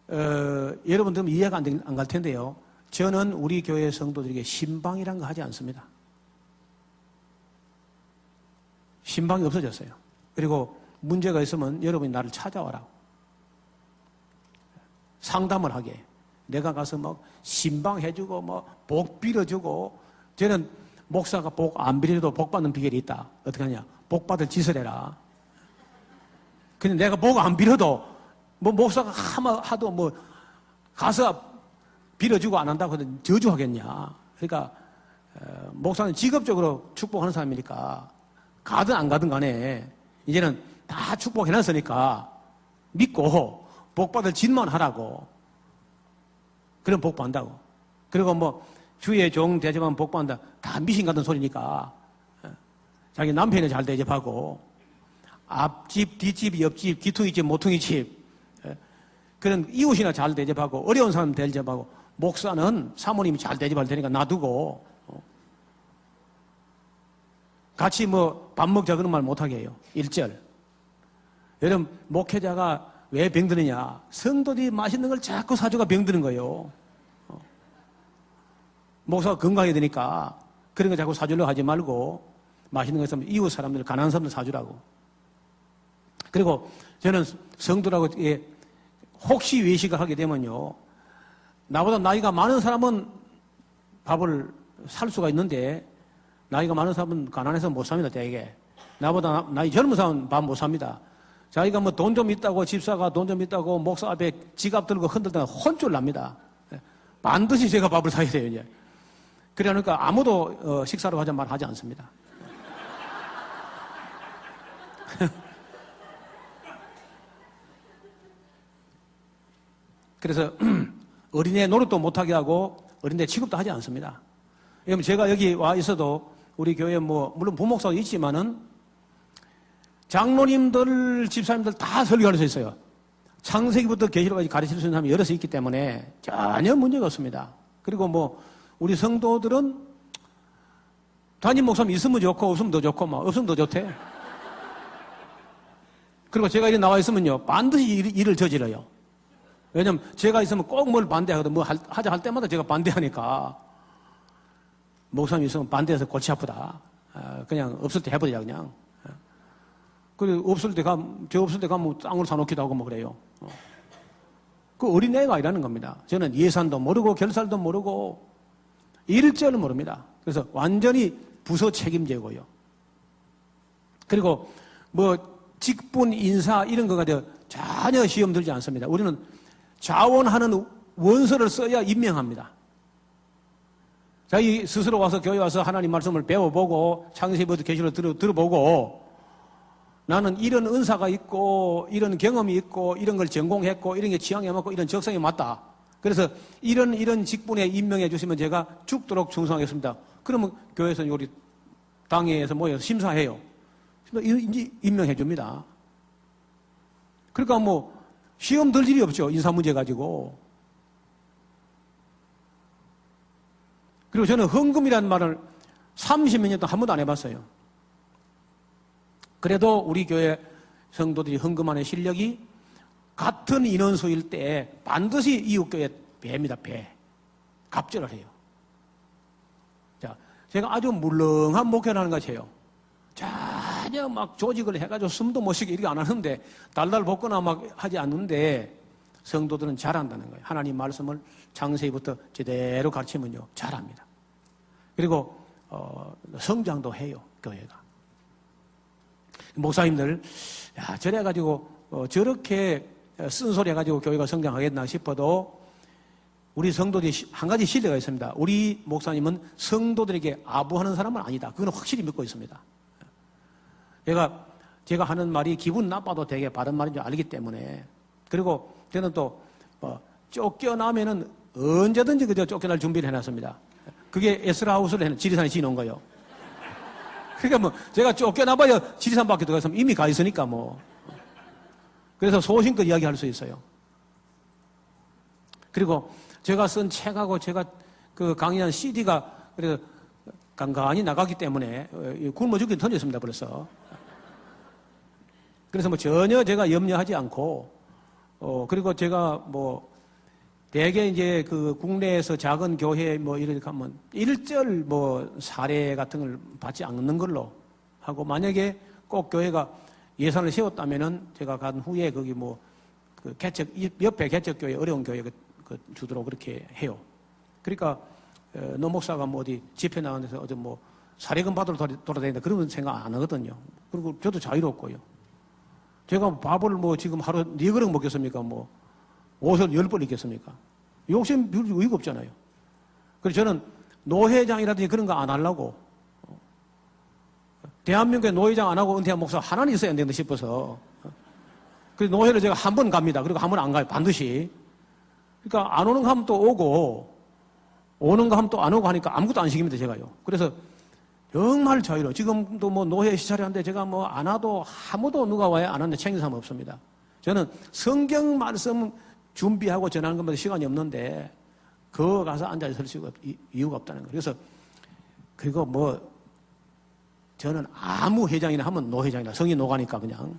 여러분들은 이해가 안 갈 텐데요. 저는 우리 교회 성도들에게 신방이라는 거 하지 않습니다. 신방이 없어졌어요. 그리고 문제가 있으면 여러분이 나를 찾아와라. 상담을 하게. 내가 가서 신방해주고 복 빌어주고 저는 목사가 복 안 빌어도 복 받는 비결이 있다. 어떻게 하냐? 복 받을 짓을 해라. 근데 내가 복 안 빌어도 목사가 하도 가서 빌어주고 안 한다고 하면 저주하겠냐. 그러니까 목사는 직업적으로 축복하는 사람이니까 가든 안 가든 간에 이제는 다 축복해놨으니까 믿고 복 받을 짓만 하라고. 그럼 복 받는다고. 그리고 주의 종 대접하면 복 받는다. 다 미신 같은 소리니까. 자기 남편이 잘 대접하고, 앞집, 뒷집, 옆집, 기퉁이집, 모퉁이집, 그런 이웃이나 잘 대접하고, 어려운 사람 대접하고, 목사는 사모님이 잘 대접할 테니까 놔두고, 같이 밥 먹자 그런 말 못하게 해요. 1절. 여러분, 목회자가 왜 병드느냐? 성도들이 맛있는 걸 자꾸 사주가 병드는 거예요. 목사가 건강해야 되니까 그런 거 자꾸 사주려고 하지 말고 맛있는 거 있으면 이웃 사람들, 가난한 사람들 사주라고. 그리고 저는 성도라고 혹시 외식을 하게 되면요. 나보다 나이가 많은 사람은 밥을 살 수가 있는데 나이가 많은 사람은 가난해서 못 삽니다. 대개. 나보다 나이 젊은 사람은 밥 못 삽니다. 자기가 돈 좀 있다고 집사가 돈 좀 있다고 목사 앞에 지갑 들고 흔들 때는 혼쭐 납니다. 반드시 제가 밥을 사야 돼요. 이제. 그러니까 아무도 식사로 하자는 말 하지 않습니다. 그래서 어린애 노릇도 못하게 하고 어린애 취급도 하지 않습니다. 왜냐면 제가 여기 와 있어도 우리 교회에 물론 부목사도 있지만은 장로님들, 집사님들 다 설교할 수 있어요. 창세기부터 계시록까지 가르칠 수 있는 사람이 여럿이 있기 때문에 전혀 문제가 없습니다. 그리고 우리 성도들은 담임 목사님 있으면 좋고 없으면 더 좋고 없으면 더 좋대. 그리고 제가 이렇게 나와 있으면요 반드시 일을 저질러요. 왜냐면 제가 있으면 꼭 뭘 반대하거든. 하자 할 때마다 제가 반대하니까 목사님 있으면 반대해서 골치 아프다. 그냥 없을 때 해버리자 그냥. 그리고 없을 때 가면 땅을 사놓기도 하고 그래요. 그 어린애가 아니라는 겁니다. 저는 예산도 모르고 결살도 모르고 일절을 모릅니다. 그래서 완전히 부서 책임제고요. 그리고 직분, 인사 이런 거 가지고 전혀 시험 들지 않습니다. 우리는 자원하는 원서를 써야 임명합니다. 자기 스스로 와서 교회 와서 하나님 말씀을 배워보고 창세기부터 계시록을 들어보고 나는 이런 은사가 있고 이런 경험이 있고 이런 걸 전공했고 이런 게 취향에 맞고 이런 적성에 맞다. 그래서 이런 직분에 임명해 주시면 제가 죽도록 충성하겠습니다. 그러면 교회에서 우리 당회에서 모여서 심사해요. 이제 임명해 줍니다. 그러니까 시험 들 일이 없죠. 인사 문제 가지고. 그리고 저는 헌금이라는 말을 30몇 년 동안 한 번도 안 해봤어요. 그래도 우리 교회 성도들이 헌금하는 실력이 같은 인원수일 때 반드시 이웃교회 배입니다, 배. 갑절을 해요. 자, 제가 아주 물렁한 목회를 하는 것 같아요. 전혀 막 조직을 해가지고 숨도 못 쉬게 이렇게 안 하는데, 달달 볶거나 막 하지 않는데, 성도들은 잘한다는 거예요. 하나님 말씀을 창세기부터 제대로 가르치면요, 잘합니다. 그리고, 성장도 해요, 교회가. 목사님들, 야, 저래가지고, 저렇게 쓴소리 해가지고 교회가 성장하겠나 싶어도, 우리 성도들이 한 가지 신뢰가 있습니다. 우리 목사님은 성도들에게 아부하는 사람은 아니다. 그건 확실히 믿고 있습니다. 제가 하는 말이 기분 나빠도 되게 바른 말인 줄 알기 때문에. 그리고 저는 또, 쫓겨나면은 언제든지 그저 쫓겨날 준비를 해놨습니다. 그게 에스라하우스를 해놓은 지리산에 지어놓은 거예요. 그러니까 뭐, 제가 쫓겨나봐야 지리산 밖에 들어갔으면 이미 가 있으니까 뭐. 그래서 소신껏 이야기할 수 있어요. 그리고 제가 쓴 책하고 제가 그 강의한 CD가 그래서 간간히 나갔기 때문에 굶어 죽긴 던졌습니다, 벌써. 그래서 뭐 전혀 제가 염려하지 않고, 그리고 제가 뭐, 대개 이제 그 국내에서 작은 교회 뭐 이렇게 하면 일절 뭐 사례 같은 걸 받지 않는 걸로 하고, 만약에 꼭 교회가 예산을 세웠다면은 제가 간 후에 거기 뭐 그 옆에 개척교회, 어려운 교회 주도록 그렇게 해요. 그러니까, 노 목사가 뭐 어디 집회 나가는 데서 어디 뭐 사례금 받으러 돌아다닌다 그런 생각 안 하거든요. 그리고 저도 자유롭고요. 제가 밥을 뭐 지금 하루 4그릇 먹겠습니까? 뭐 옷을 10벌 입겠습니까? 욕심 부릴 의의가 없잖아요. 그래서 저는 노회장이라든지 그런 거 안 하려고, 대한민국에 노회장 안 하고 은퇴한 목사 하나는 있어야 된다 싶어서, 그래서 노회를 제가 한 번 갑니다. 그리고 한 번 안 가요. 반드시. 그러니까 안 오는 거 하면 또 오고, 오는 거 하면 또 안 오고 하니까 아무것도 안 시킵니다, 제가요. 그래서 정말 자유로워. 지금도 뭐 노회 시찰하는데 제가 뭐 안 와도 아무도 누가 와야 안 하는데 챙긴 사람 없습니다. 저는 성경 말씀 준비하고 전하는 것마다 시간이 없는데, 그거 가서 앉아 있을 이유가 없다는 거예요. 그래서, 그리고 뭐, 저는 아무 회장이나 하면 노 회장이나 성이 노가니까 그냥.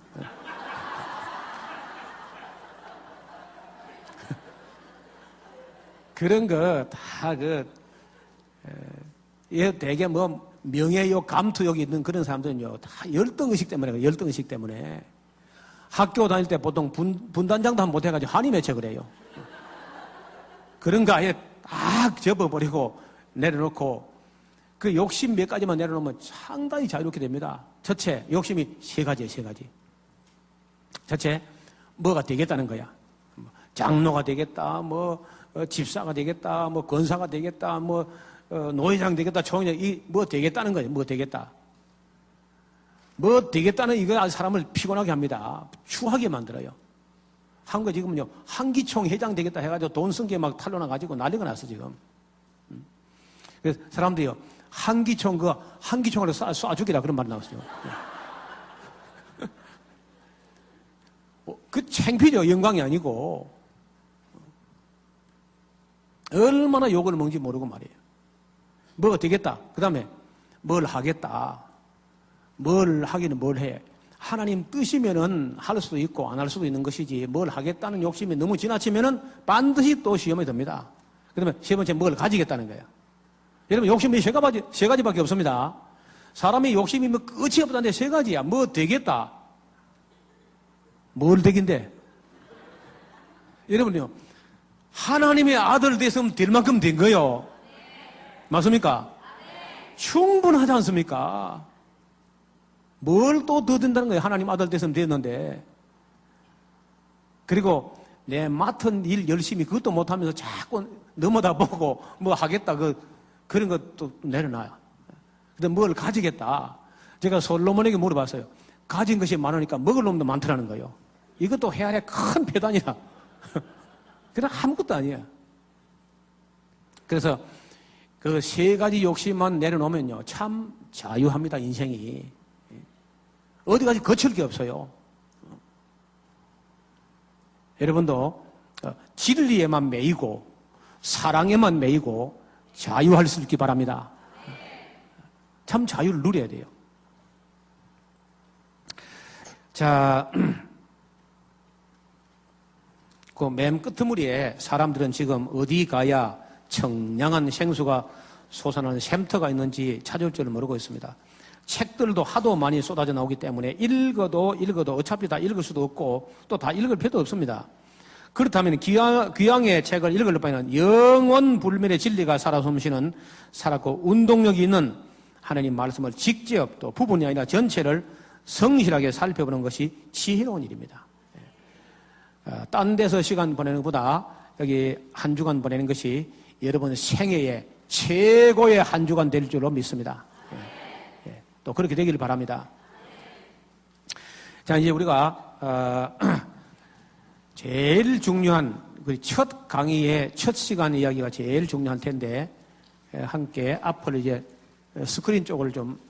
그런 거 다 되게 뭐 명예욕, 감투욕이 있는 그런 사람들은요, 다 열등의식 때문에 그래요. 열등의식 때문에. 학교 다닐 때 보통 분단장도 못 해가지고 한이 맺혀 그래요. 그런 거 아예 딱 접어버리고 내려놓고, 그 욕심 몇 가지만 내려놓으면 상당히 자유롭게 됩니다. 첫째, 욕심이 3가지예요, 3가지. 첫째, 뭐가 되겠다는 거야. 장로가 되겠다, 뭐, 집사가 되겠다, 뭐, 권사가 되겠다, 뭐, 노회장 되겠다, 총회장, 뭐 되겠다는 거예요, 뭐 되겠다. 뭐 되겠다는 이거 아주 사람을 피곤하게 합니다. 추하게 만들어요. 한국에 지금은요, 한기총 회장 되겠다 해가지고 돈 쓴 게 막 탄로나가지고 난리가 났어, 지금. 그래서 사람들이요, 한기총으로 쏴 죽이라 그런 말이 나왔어요. 그 창피죠. 영광이 아니고. 얼마나 욕을 먹는지 모르고 말이에요. 뭐가 되겠다. 그 다음에 뭘 하겠다. 뭘 하기는 뭘 해. 하나님 뜻이면은 할 수도 있고 안 할 수도 있는 것이지, 뭘 하겠다는 욕심이 너무 지나치면은 반드시 또 시험이 듭니다. 그 다음에 세 번째, 뭘 가지겠다는 거예요. 여러분, 욕심이 3가지밖에 없습니다. 사람의 욕심이 뭐 끝이 없다는데 3가지야. 뭐 되겠다. 뭘 되긴데? 여러분요, 하나님의 아들 됐으면 될 만큼 된 거요. 맞습니까? 충분하지 않습니까? 뭘 또 더 된다는 거예요. 하나님 아들 됐으면 됐는데. 그리고 내 맡은 일 열심히 그것도 못하면서 자꾸 넘어다 보고 뭐 하겠다, 그런 것도 내려놔요. 근데 뭘 가지겠다. 제가 솔로몬에게 물어봤어요. 가진 것이 많으니까 먹을 놈도 많더라는 거예요. 이것도 해안의 큰 폐단이야. 그냥 아무것도 아니야. 그래서 그 3가지 욕심만 내려놓으면요, 참 자유합니다, 인생이. 어디까지 거칠 게 없어요. 여러분도 진리에만 매이고 사랑에만 매이고 자유할 수 있기 바랍니다. 참 자유를 누려야 돼요. 자, 그 맨 끄트머리에 사람들은 지금 어디 가야 청량한 생수가 솟아나는 샘터가 있는지 찾을 줄을 모르고 있습니다. 책들도 하도 많이 쏟아져 나오기 때문에 읽어도 어차피 다 읽을 수도 없고 또 다 읽을 필요도 없습니다. 그렇다면 귀향의 책을 읽을 바에는 영원 불멸의 진리가 살아 숨쉬는 살았고 운동력이 있는 하나님 말씀을 직접 또 부분이 아니라 전체를 성실하게 살펴보는 것이 지혜로운 일입니다. 딴 데서 시간 보내는 것보다 여기 한 주간 보내는 것이 여러분 생애의 최고의 한 주간 될 줄로 믿습니다. 또 그렇게 되기를 바랍니다. 자, 이제 우리가 제일 중요한 첫 강의의 첫 시간 이야기가 제일 중요한 텐데 함께 앞을 이제 스크린 쪽을 좀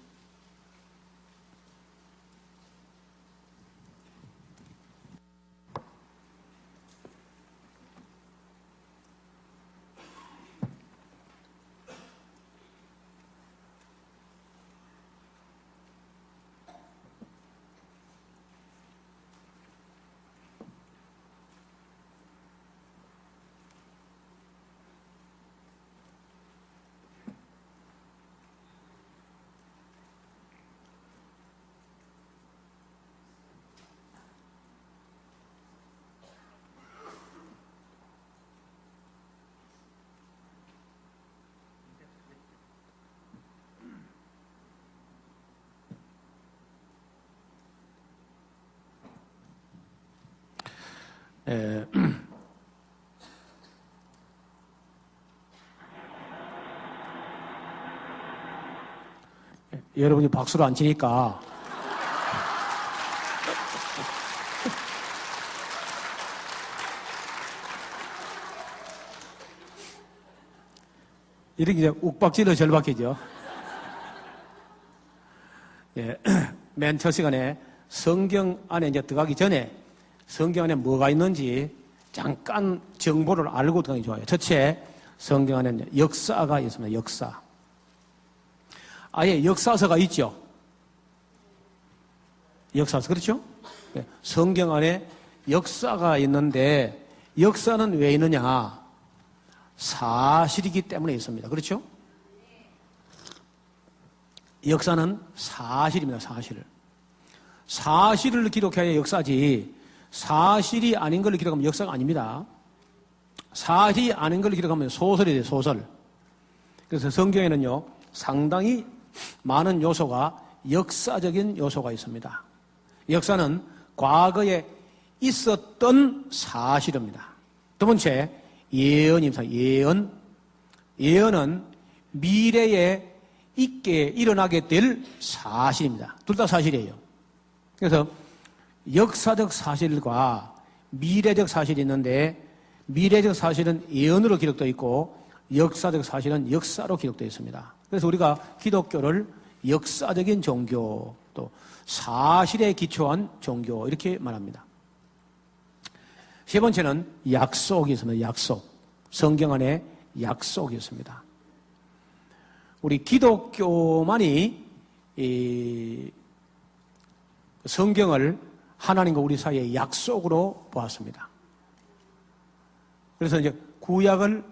여러분이 박수를 안 치니까 이렇게 이제 욱박질러 절박해져. 예, 맨 첫 시간에 성경 안에 이제 들어가기 전에 성경 안에 뭐가 있는지 잠깐 정보를 알고 들어가기 좋아요. 첫째, 성경 안에 역사가 있습니다. 역사. 아예 역사서가 있죠. 역사서, 그렇죠? 성경 안에 역사가 있는데 역사는 왜 있느냐? 사실이기 때문에 있습니다. 그렇죠? 역사는 사실입니다. 사실. 사실을 기록해야 역사지 사실이 아닌 걸 기록하면 역사가 아닙니다. 사실이 아닌 걸 기록하면 소설이 돼요. 소설. 그래서 성경에는요 상당히 많은 요소가 역사적인 요소가 있습니다. 역사는 과거에 있었던 사실입니다. 두 번째, 예언입니다. 예언. 예언은 미래에 있게 일어나게 될 사실입니다. 둘 다 사실이에요. 그래서 역사적 사실과 미래적 사실이 있는데 미래적 사실은 예언으로 기록되어 있고 역사적 사실은 역사로 기록되어 있습니다. 그래서 우리가 기독교를 역사적인 종교 또 사실에 기초한 종교 이렇게 말합니다. 세 번째는 약속이 있습니다. 약속. 성경 안에 약속이 있습니다. 우리 기독교만이 이 성경을 하나님과 우리 사이의 약속으로 보았습니다. 그래서 이제 구약을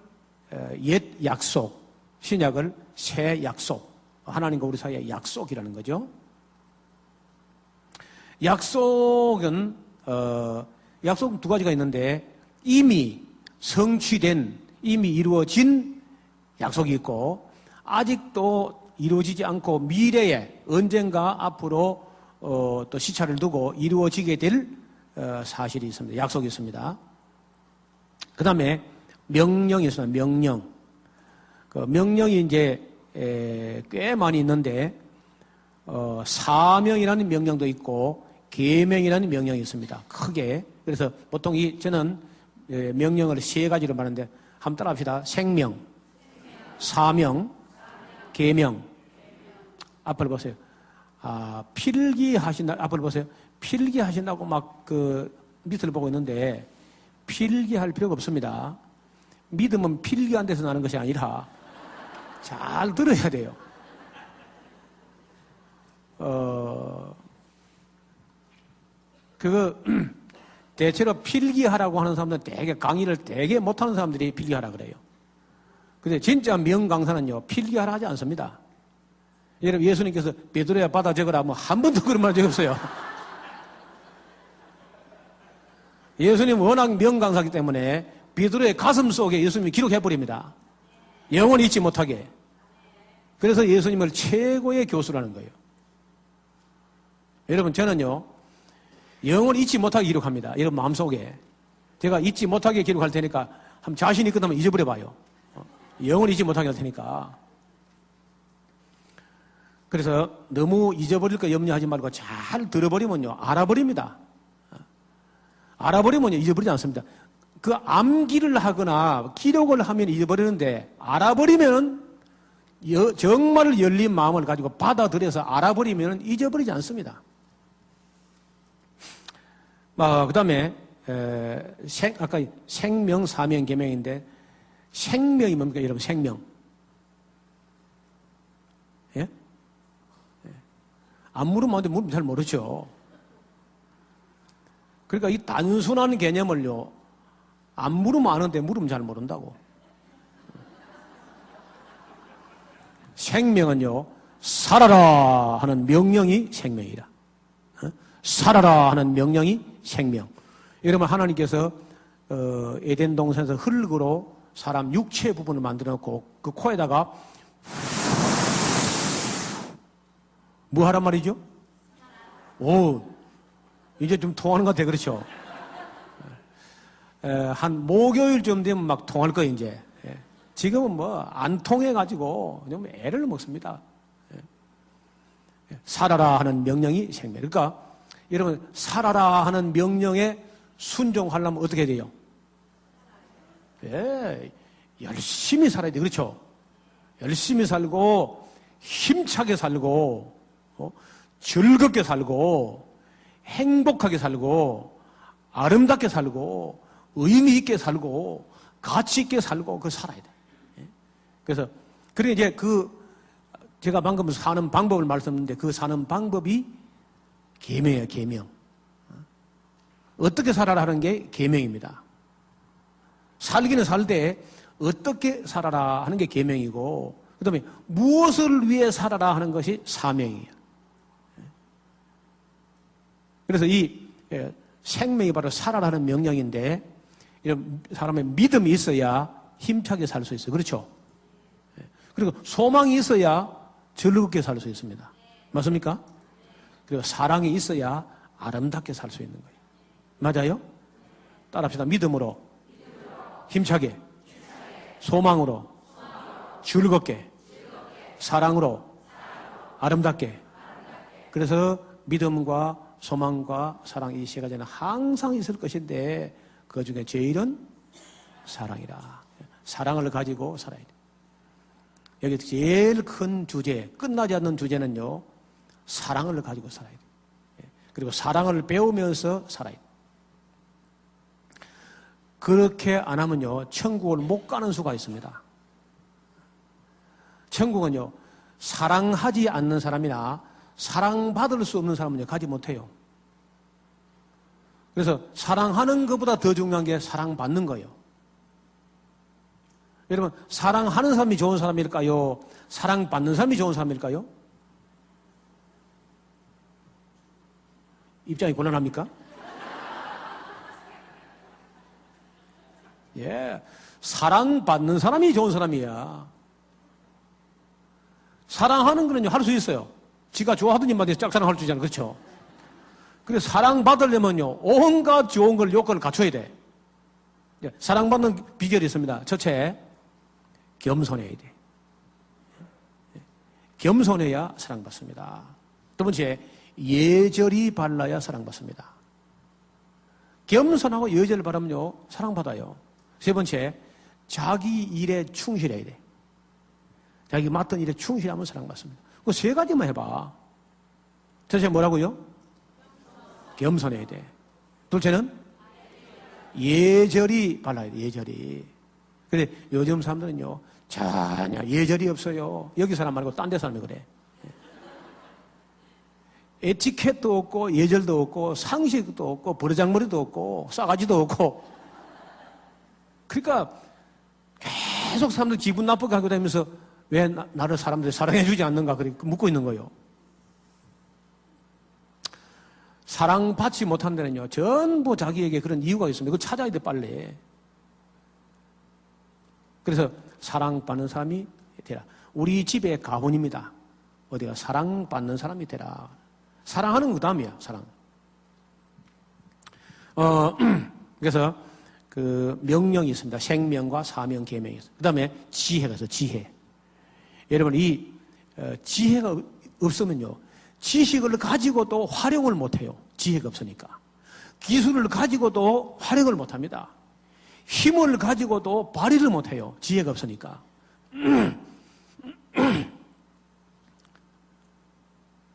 옛 약속, 신약을 새 약속, 하나님과 우리 사이의 약속이라는 거죠. 약속은 약속은 두 가지가 있는데 이미 성취된, 이미 이루어진 약속이 있고 아직도 이루어지지 않고 미래에 언젠가 앞으로 또 시차를 두고 이루어지게 될 사실이 있습니다. 약속이 있습니다. 그 다음에 명령이 있습니다. 명령. 그 명령이 이제 꽤 많이 있는데 사명이라는 명령도 있고 계명이라는 명령이 있습니다. 크게. 그래서 보통 저는 명령을 세 가지로 말하는데 한번 따라합시다. 생명, 사명, 계명. 앞을 보세요. 필기하신다. 앞을 보세요. 필기하신다고 막 밑을 보고 있는데 필기할 필요가 없습니다. 믿음은 필기 안 돼서 나는 것이 아니라 잘 들어야 돼요. 대체로 필기하라고 하는 사람들은 되게 강의를 되게 못하는 사람들이 필기하라 그래요. 근데 진짜 명강사는요, 필기하라 하지 않습니다. 여러분, 예수님께서 베드로야 받아 적으라 뭐 한 번도 그런 말 적이 없어요. 예수님 워낙 명강사이기 때문에 베드로의 가슴 속에 예수님이 기록해버립니다. 영원히 잊지 못하게. 그래서 예수님을 최고의 교수라는 거예요. 여러분, 저는요, 영원히 잊지 못하게 기록합니다. 여러분 마음속에. 제가 잊지 못하게 기록할 테니까 한번 자신이 끝나면 잊어버려 봐요. 영원히 잊지 못하게 할 테니까. 그래서 너무 잊어버릴 거 염려하지 말고 잘 들어버리면요, 알아버립니다. 알아버리면 잊어버리지 않습니다. 그 암기를 하거나 기록을 하면 잊어버리는데, 알아버리면 정말 열린 마음을 가지고 받아들여서 알아버리면 잊어버리지 않습니다. 그 다음에, 아까 생명, 사명, 계명인데, 생명이 뭡니까, 여러분, 생명? 예? 안 물으면 안 돼, 물으면 잘 모르죠. 그러니까 이 단순한 개념을요, 안 물으면 아는데 물으면 잘 모른다고. 생명은요, 살아라 하는 명령이 생명이라. 살아라 하는 명령이 생명. 여러분, 하나님께서 에덴 동산에서 흙으로 사람 육체 부분을 만들어 놓고 그 코에다가 뭐 하란 말이죠? 오, 이제 좀 통하는 것 같아. 그렇죠? 한 목요일쯤 되면 막 통할 거예요, 이제. 지금은 뭐 안 통해가지고 좀 애를 먹습니다. 살아라 하는 명령이 생명. 그러니까 여러분, 살아라 하는 명령에 순종하려면 어떻게 돼요? 열심히 살아야 돼. 그렇죠? 열심히 살고 힘차게 살고 즐겁게 살고 행복하게 살고 아름답게 살고 의미 있게 살고 가치 있게 살고 살아야 돼. 그래서 이제 제가 방금 사는 방법을 말씀드렸는데, 그 사는 방법이 계명이에요, 계명. 어떻게 살아라 하는 게 계명입니다. 살기는 살 때 어떻게 살아라 하는 게 계명이고, 그 다음에 무엇을 위해 살아라 하는 것이 사명이에요. 그래서 이 생명이 바로 살아라 하는 명령인데, 이런 사람의 믿음이 있어야 힘차게 살 수 있어요. 그렇죠? 그리고 소망이 있어야 즐겁게 살 수 있습니다. 맞습니까? 그리고 사랑이 있어야 아름답게 살 수 있는 거예요. 맞아요? 따라합시다. 믿음으로, 힘차게, 소망으로, 즐겁게, 사랑으로, 아름답게. 그래서 믿음과 소망과 사랑, 이 세 가지는 항상 있을 것인데, 그 중에 제일은 사랑이라. 사랑을 가지고 살아야 돼. 여기 제일 큰 주제, 끝나지 않는 주제는요, 사랑을 가지고 살아야 돼. 그리고 사랑을 배우면서 살아야 돼. 그렇게 안 하면요, 천국을 못 가는 수가 있습니다. 천국은요, 사랑하지 않는 사람이나 사랑받을 수 없는 사람은요, 가지 못해요. 그래서 사랑하는 것보다 더 중요한 게 사랑받는 거예요. 여러분, 사랑하는 사람이 좋은 사람일까요? 사랑받는 사람이 좋은 사람일까요? 입장이 곤란합니까? 사랑받는 사람이 좋은 사람이야. 사랑하는 거는요, 할 수 있어요. 지가 좋아하던 일만 해서 짝사랑할 수 있잖아요. 그렇죠? 그래서 사랑받으려면요, 온갖 좋은 걸, 요건을 갖춰야 돼. 사랑받는 비결이 있습니다. 첫째, 겸손해야 돼. 겸손해야 사랑받습니다. 두 번째, 예절이 발라야 사랑받습니다. 겸손하고 예절을 바르면요, 사랑받아요. 세 번째, 자기 일에 충실해야 돼. 자기 맡은 일에 충실하면 사랑받습니다. 그 세 가지만 해봐. 첫째 뭐라고요? 겸손해야 돼. 둘째는 예절이 발라야 돼, 예절이. 근데 요즘 사람들은요, 전혀 예절이 없어요. 여기 사람 말고 딴 데 사람이 그래. 에티켓도 없고, 예절도 없고, 상식도 없고, 버르장머리도 없고, 싸가지도 없고. 그러니까 계속 사람들 기분 나쁘게 하고 다니면서 왜 나를 사람들이 사랑해주지 않는가 그렇게 묻고 있는 거예요. 사랑받지 못한 데는요, 전부 자기에게 그런 이유가 있습니다. 그거 찾아야 돼, 빨리. 그래서 사랑받는 사람이 되라. 우리 집의 가훈입니다. 어디가 사랑받는 사람이 되라. 사랑하는 그 다음이야, 사랑. 그래서 그 명령이 있습니다. 생명과 사명, 계명이 있습니다. 그 다음에 지혜가 있어요, 지혜. 여러분, 이 지혜가 없으면요, 지식을 가지고도 활용을 못해요. 지혜가 없으니까. 기술을 가지고도 활용을 못합니다. 힘을 가지고도 발휘를 못해요. 지혜가 없으니까.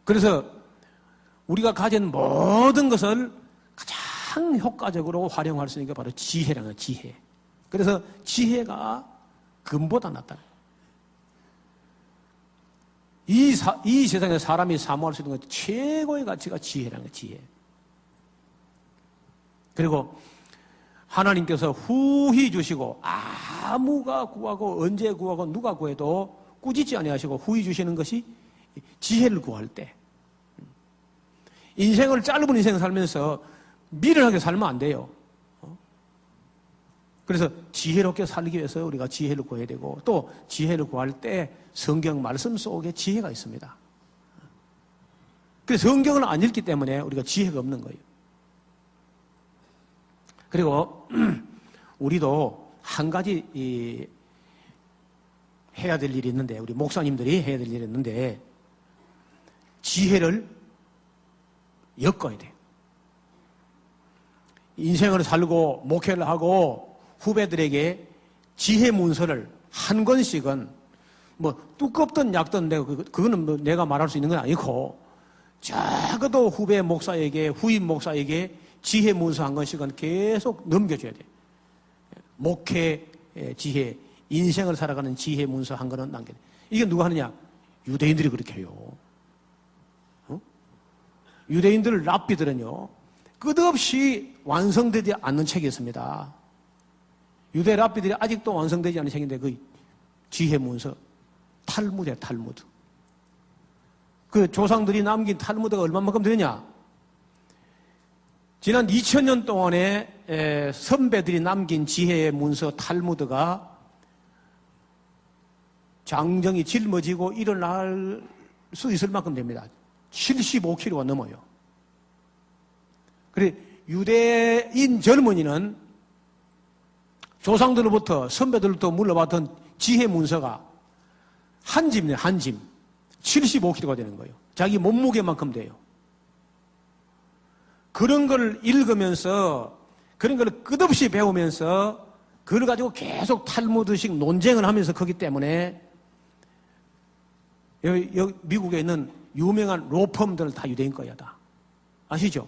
그래서 우리가 가진 모든 것을 가장 효과적으로 활용할 수 있는 게 바로 지혜라는 거예요. 지혜. 그래서 지혜가 금보다 낫다는 거예요. 이 세상에 사람이 사모할 수 있는 것 최고의 가치가 지혜라는 거예요. 지혜. 그리고 하나님께서 후히 주시고 아무가 구하고 언제 구하고 누가 구해도 꾸짖지 아니하시고 후히 주시는 것이 지혜를 구할 때. 인생을 짧은 인생 살면서 미련하게 살면 안 돼요. 그래서 지혜롭게 살기 위해서 우리가 지혜를 구해야 되고 또 지혜를 구할 때 성경 말씀 속에 지혜가 있습니다. 그래서 성경을 안 읽기 때문에 우리가 지혜가 없는 거예요. 그리고 우리도 한 가지 해야 될 일이 있는데 우리 목사님들이 해야 될 일이 있는데 지혜를 엮어야 돼요. 인생을 살고 목회를 하고 후배들에게 지혜 문서를 한 권씩은 뭐 두껍든 얇든 그거는 뭐 내가 말할 수 있는 건 아니고 적어도 후배 목사에게 후임 목사에게 지혜 문서 한 권씩은 계속 넘겨줘야 돼요. 목회 지혜, 인생을 살아가는 지혜 문서 한 권은 남겨야 돼요. 이게 누가 하느냐? 유대인들이 그렇게 해요. 유대인들 랍비들은요 끝없이 완성되지 않는 책이 있습니다. 유대 랍비들이 아직도 완성되지 않은 책인데 그 지혜 문서 탈무드야, 탈무드. 그 조상들이 남긴 탈무드가 얼마만큼 되느냐? 지난 2000년 동안에 선배들이 남긴 지혜의 문서 탈무드가 장정이 짊어지고 일어날 수 있을 만큼 됩니다. 75kg가 넘어요. 그래 유대인 젊은이는 조상들로부터 선배들로부터 물려받던 지혜 문서가 한 짐이에요. 한 짐. 75kg가 되는 거예요. 자기 몸무게만큼 돼요. 그런 걸 읽으면서 그런 걸 끝없이 배우면서 그걸 가지고 계속 탈무드식 논쟁을 하면서 크기 때문에 여기 미국에 있는 유명한 로펌들 다 유대인 거야 다. 아시죠?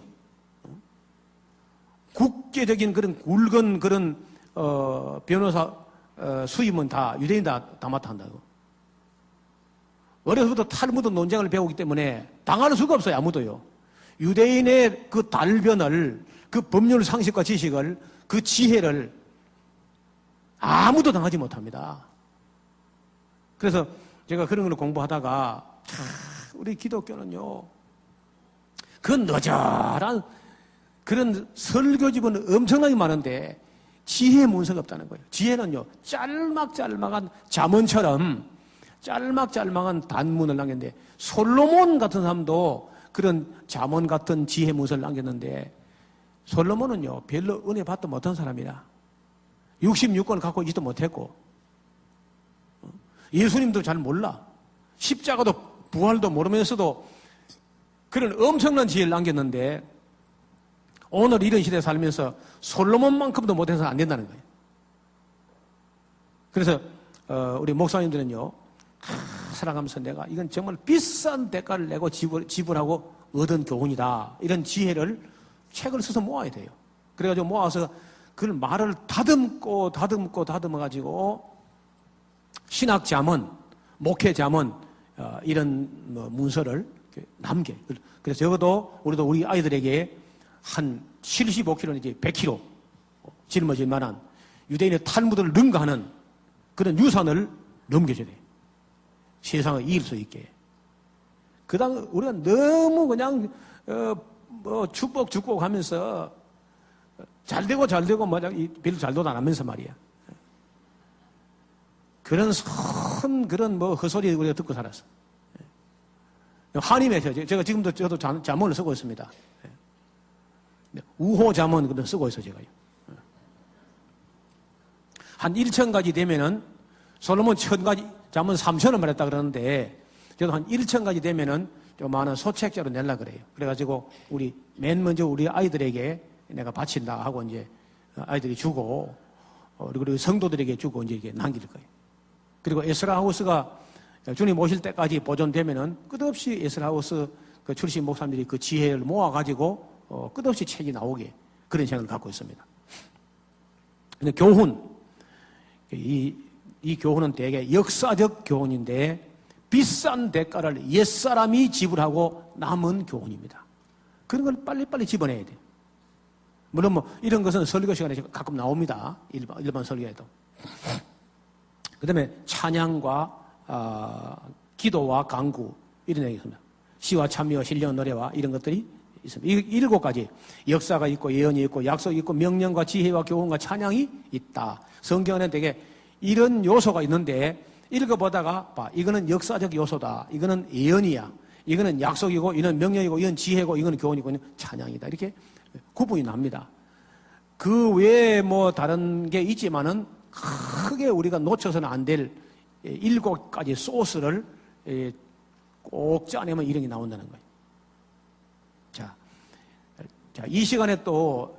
국제적인 그런 굵은 그런 변호사 수임은 다 유대인 다 맡아 한다고. 어려서부터 탈무드 논쟁을 배우기 때문에 당할 수가 없어요. 아무도요. 유대인의 그 달변을 그 법률 상식과 지식을 그 지혜를 아무도 당하지 못합니다. 그래서 제가 그런 걸 공부하다가 우리 기독교는요 그 너절한 그런 설교집은 엄청나게 많은데 지혜 문서가 없다는 거예요. 지혜는요 짤막짤막한 잠언처럼 짤막짤막한 단문을 남겼는데 솔로몬 같은 사람도 그런 잠언 같은 지혜 문서를 남겼는데 솔로몬은요 별로 은혜 받도 못한 사람이라 66권을 갖고 있지도 못했고 예수님도 잘 몰라. 십자가도 부활도 모르면서도 그런 엄청난 지혜를 남겼는데 오늘 이런 시대에 살면서 솔로몬만큼도 못해서 안 된다는 거예요. 그래서 우리 목사님들은요 살아가면서 내가 이건 정말 비싼 대가를 내고 지불하고 얻은 교훈이다. 이런 지혜를 책을 써서 모아야 돼요. 그래가지고 모아서 그걸 말을 다듬어가지고 신학 자문, 목회 자문 이런 문서를 남겨. 그래서 적어도 우리 아이들에게 한 75kg 내지 100kg 짊어질 만한 유대인의 탈무드를 능가하는 그런 유산을 넘겨줘야 돼. 세상을 이길 수 있게. 그다음 우리가 너무 그냥 축복 하면서 잘 되고 별로 잘도 안 하면서 말이야. 그런 그런 헛소리 우리가 듣고 살았어. 한임에서 제가 지금도 저도 자문을 쓰고 있습니다. 우호 자문 그런 쓰고 있어 제가요. 한 1,000가지 되면은 솔로몬 1,000가지 자문 3,000원 말했다 그러는데 저도 한 1,000가지 되면은 좀 많은 소책자로 내려 그래요. 그래가지고 맨 먼저 우리 아이들에게 내가 바친다 하고 이제 아이들이 주고 그리고 성도들에게 주고 이제 이렇게 남길 거예요. 그리고 에스라하우스가 주님 오실 때까지 보존되면은 끝없이 에스라하우스 그 출신 목사님들이 그 지혜를 모아가지고 끝없이 책이 나오게 그런 생각을 갖고 있습니다. 근데 교훈, 이 교훈은 되게 역사적 교훈인데 비싼 대가를 옛사람이 지불하고 남은 교훈입니다. 그런 걸 빨리빨리 집어내야 돼요. 물론 이런 것은 설교 시간에 가끔 나옵니다. 일반 설교에도. 그 다음에 찬양과 기도와 강구 이런 얘기가 있습니다. 시와 찬미와 신령 노래와 이런 것들이 있습니다. 7가지 역사가 있고 예언이 있고 약속이 있고 명령과 지혜와 교훈과 찬양이 있다. 성경에는 되게 이런 요소가 있는데 읽어보다가 이거는 역사적 요소다. 이거는 예언이야. 이거는 약속이고 이건 명령이고 이건 지혜고 이거는 교훈이고 이건 찬양이다. 이렇게 구분이 납니다. 그 외에 다른 게 있지만은 크게 우리가 놓쳐서는 안 될 7가지 소스를 꼭 짜내면 이런 게 나온다는 거예요. 자, 이 시간에 또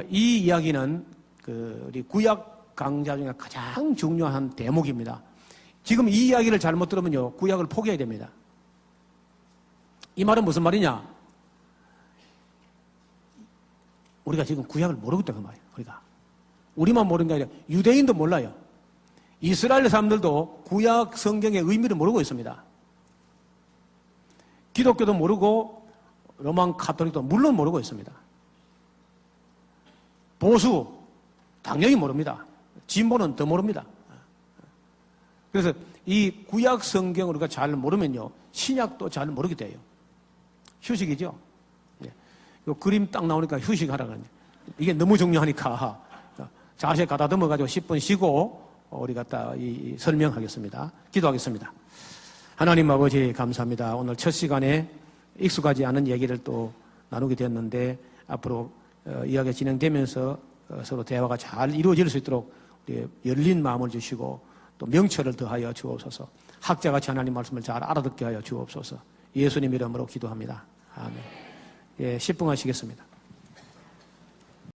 이 이야기는 우리 구약 강좌 중에 가장 중요한 대목입니다. 지금 이 이야기를 잘못 들으면요, 구약을 포기해야 됩니다. 이 말은 무슨 말이냐? 우리가 지금 구약을 모르고 있다 그 말이에요. 우리만 모르는 게 아니라 유대인도 몰라요. 이스라엘 사람들도 구약 성경의 의미를 모르고 있습니다. 기독교도 모르고 로만 가톨릭도 물론 모르고 있습니다. 보수 당연히 모릅니다. 진보는 더 모릅니다. 그래서 이 구약 성경을 우리가 잘 모르면요, 신약도 잘 모르게 돼요. 휴식이죠. 요 그림 딱 나오니까 휴식하라 그러네. 이게 너무 중요하니까 자세 가다듬어가지고 10분 쉬고 우리 갖다 설명하겠습니다. 기도하겠습니다. 하나님 아버지 감사합니다. 오늘 첫 시간에 익숙하지 않은 얘기를 또 나누게 되었는데 앞으로 이야기가 진행되면서 서로 대화가 잘 이루어질 수 있도록 우리 열린 마음을 주시고 또 명철을 더하여 주옵소서. 학자같이 하나님 말씀을 잘 알아듣게 하여 주옵소서. 예수님 이름으로 기도합니다. 아멘. 10분 하시겠습니다.